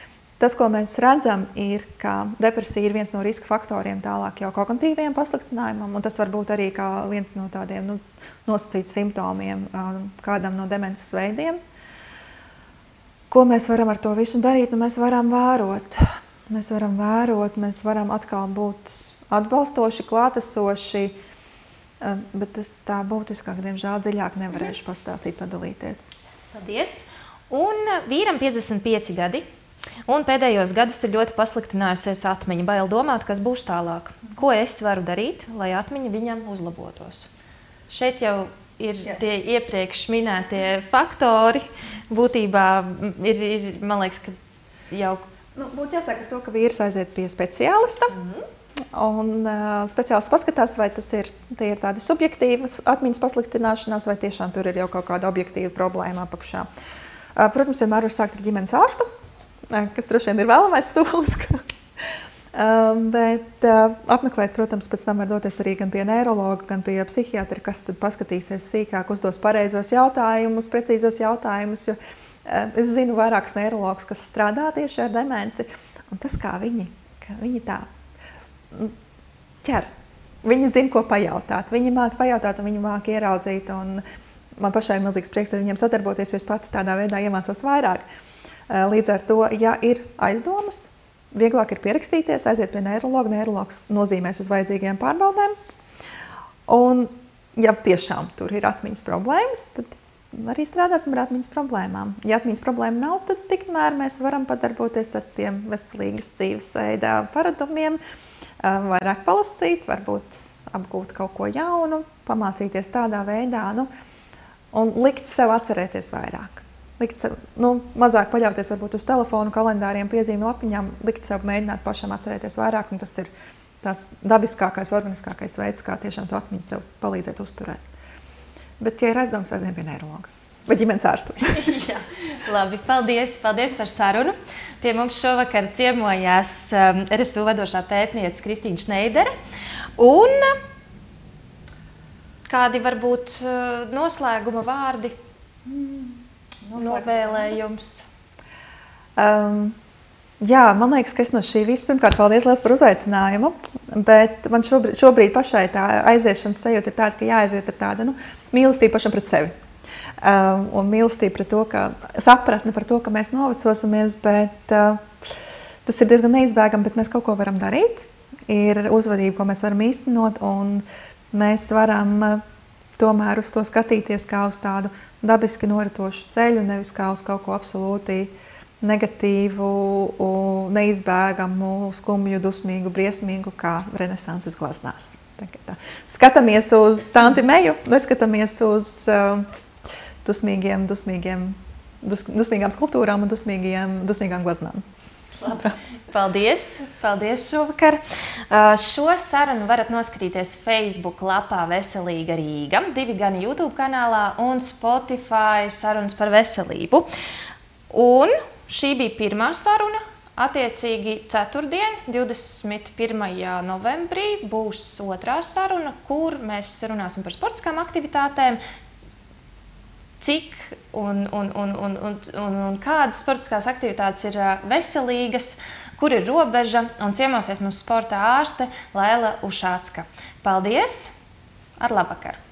Tas, ko mēs redzam, ir, ka depresija ir viens no riska faktoriem tālāk jau kognitīviem pasliktinājumam, un tas var būt arī kā viens no tādiem nosacīts simptomiem kādam no demences veidiem. Ko mēs varam ar to visu darīt? Mēs varam vērot. Mēs varam atkal būt atbalstoši, klātesoši, bet tas tā būtiskāk, diemžēl, dziļāk nevarēšu pastāstīt, padalīties. Paldies! Un vīram 55 gadi. Un pēdējos gadus ir ļoti pasliktinājusies atmiņa. Bail domāt, kas būs tālāk. Ko es varu darīt, lai atmiņa viņam uzlabotos? Šeit jau ir tie iepriekš minētie faktori. Būtībā ir man liekas, ka jau... Būtu jāsaka to, ka vīrs aiziet pie speciālista. Un speciālists paskatās, vai tie ir tādi subjektīvas atmiņas pasliktināšanās, vai tiešām tur ir jau kaut kāda objektīva problēma apakšā. Protams, vienmēr var sākt ar ģimenes ārstu, kas droši vien ir vēlamais solis. Bet apmeklēt, protams, pēc tam var doties arī gan pie neirologa, gan pie psihiatra, kas tad paskatīsies sīkāk, uzdos pareizos jautājumus, precīzos jautājumus, jo es zinu vairākus neirologus, kas strādā tieši ar demenci, un tas, kā viņi tā ķer. Viņi zina, ko pajautāt. Viņi māk pajautāt un viņi māk ieraudzīt, un man pašai ir milzīgs prieks ar viņiem sadarboties, jo es pati tādā veidā iemācos vairāk. Līdz ar to, ja ir aizdomas, vieglāk ir pierakstīties, aiziet pie neirologa. Neirologs nozīmēs uz vajadzīgajām pārbaudēm. Un, ja tiešām tur ir atmiņas problēmas, tad arī strādāsim ar atmiņas problēmām. Ja atmiņas problēma nav, tad tikmēr mēs varam padarboties ar tiem veselīgas dzīvesveidā paradumiem, vairāk palasīt, varbūt apgūt kaut ko jaunu, pamācīties tādā veidā, un likt sev atcerēties vairāk. Mazāk paļauties varbūt uz telefonu, kalendāriem, piezīmju lapiņām, likt sev mēģināt pašam atcerēties vairāk, un tas ir tāds dabiskākais, organiskākais veids, kā tiešām to atmiņu sev palīdzēt uzturēt. Bet, ja ir aizdomas, aizvien pie neirologa vai ģimenes ārsta. Jā, labi, paldies par sarunu. Pie mums šovakar ciemojās RSU vadošā pētniece Kristīna Šneidere. Un kādi varbūt noslēguma vārdi? Novēlējums? Jā, man liekas, ka es no šī visa pirmkārt paldies liels par uzaicinājumu, bet man šobrīd pašai tā aiziešanas sajūta ir tāda, ka jāaiziet ar tādu mīlestību pašam pret sevi. Un mīlestība pret to, ka sapratne par to, ka mēs novecosimies, bet tas ir diezgan neizbēgami, bet mēs kaut ko varam darīt. Ir uzvedība, ko mēs varam īstenot, un mēs varam tomēr uz to skatīties kā uz tādu dabiski noritošu ceļu, nevis kā uz kaut ko absolūti negatīvu, neizbēgamu, skumju, dusmīgu, briesmīgu, kā renesanses glaznās. Skatāmies uz Tanti Meju, neskatāmies uz dusmīgām skulptūrām un dusmīgām glaznām. Paldies šovakar. Šo sarunu varat noskatīties Facebook lapā Veselīga Rīga, 2 gan YouTube kanālā un Spotify sarunas par veselību. Un šī bija pirmā saruna. Attiecīgi ceturtdien, 21. novembrī, būs otrā saruna, kur mēs runāsim par sportiskām aktivitātēm, cik un kādas sportiskās aktivitātes ir veselīgas, kur ir robeža, un ciemosies mums sporta ārste Laila Ušācka. Paldies! Ar labvakaru!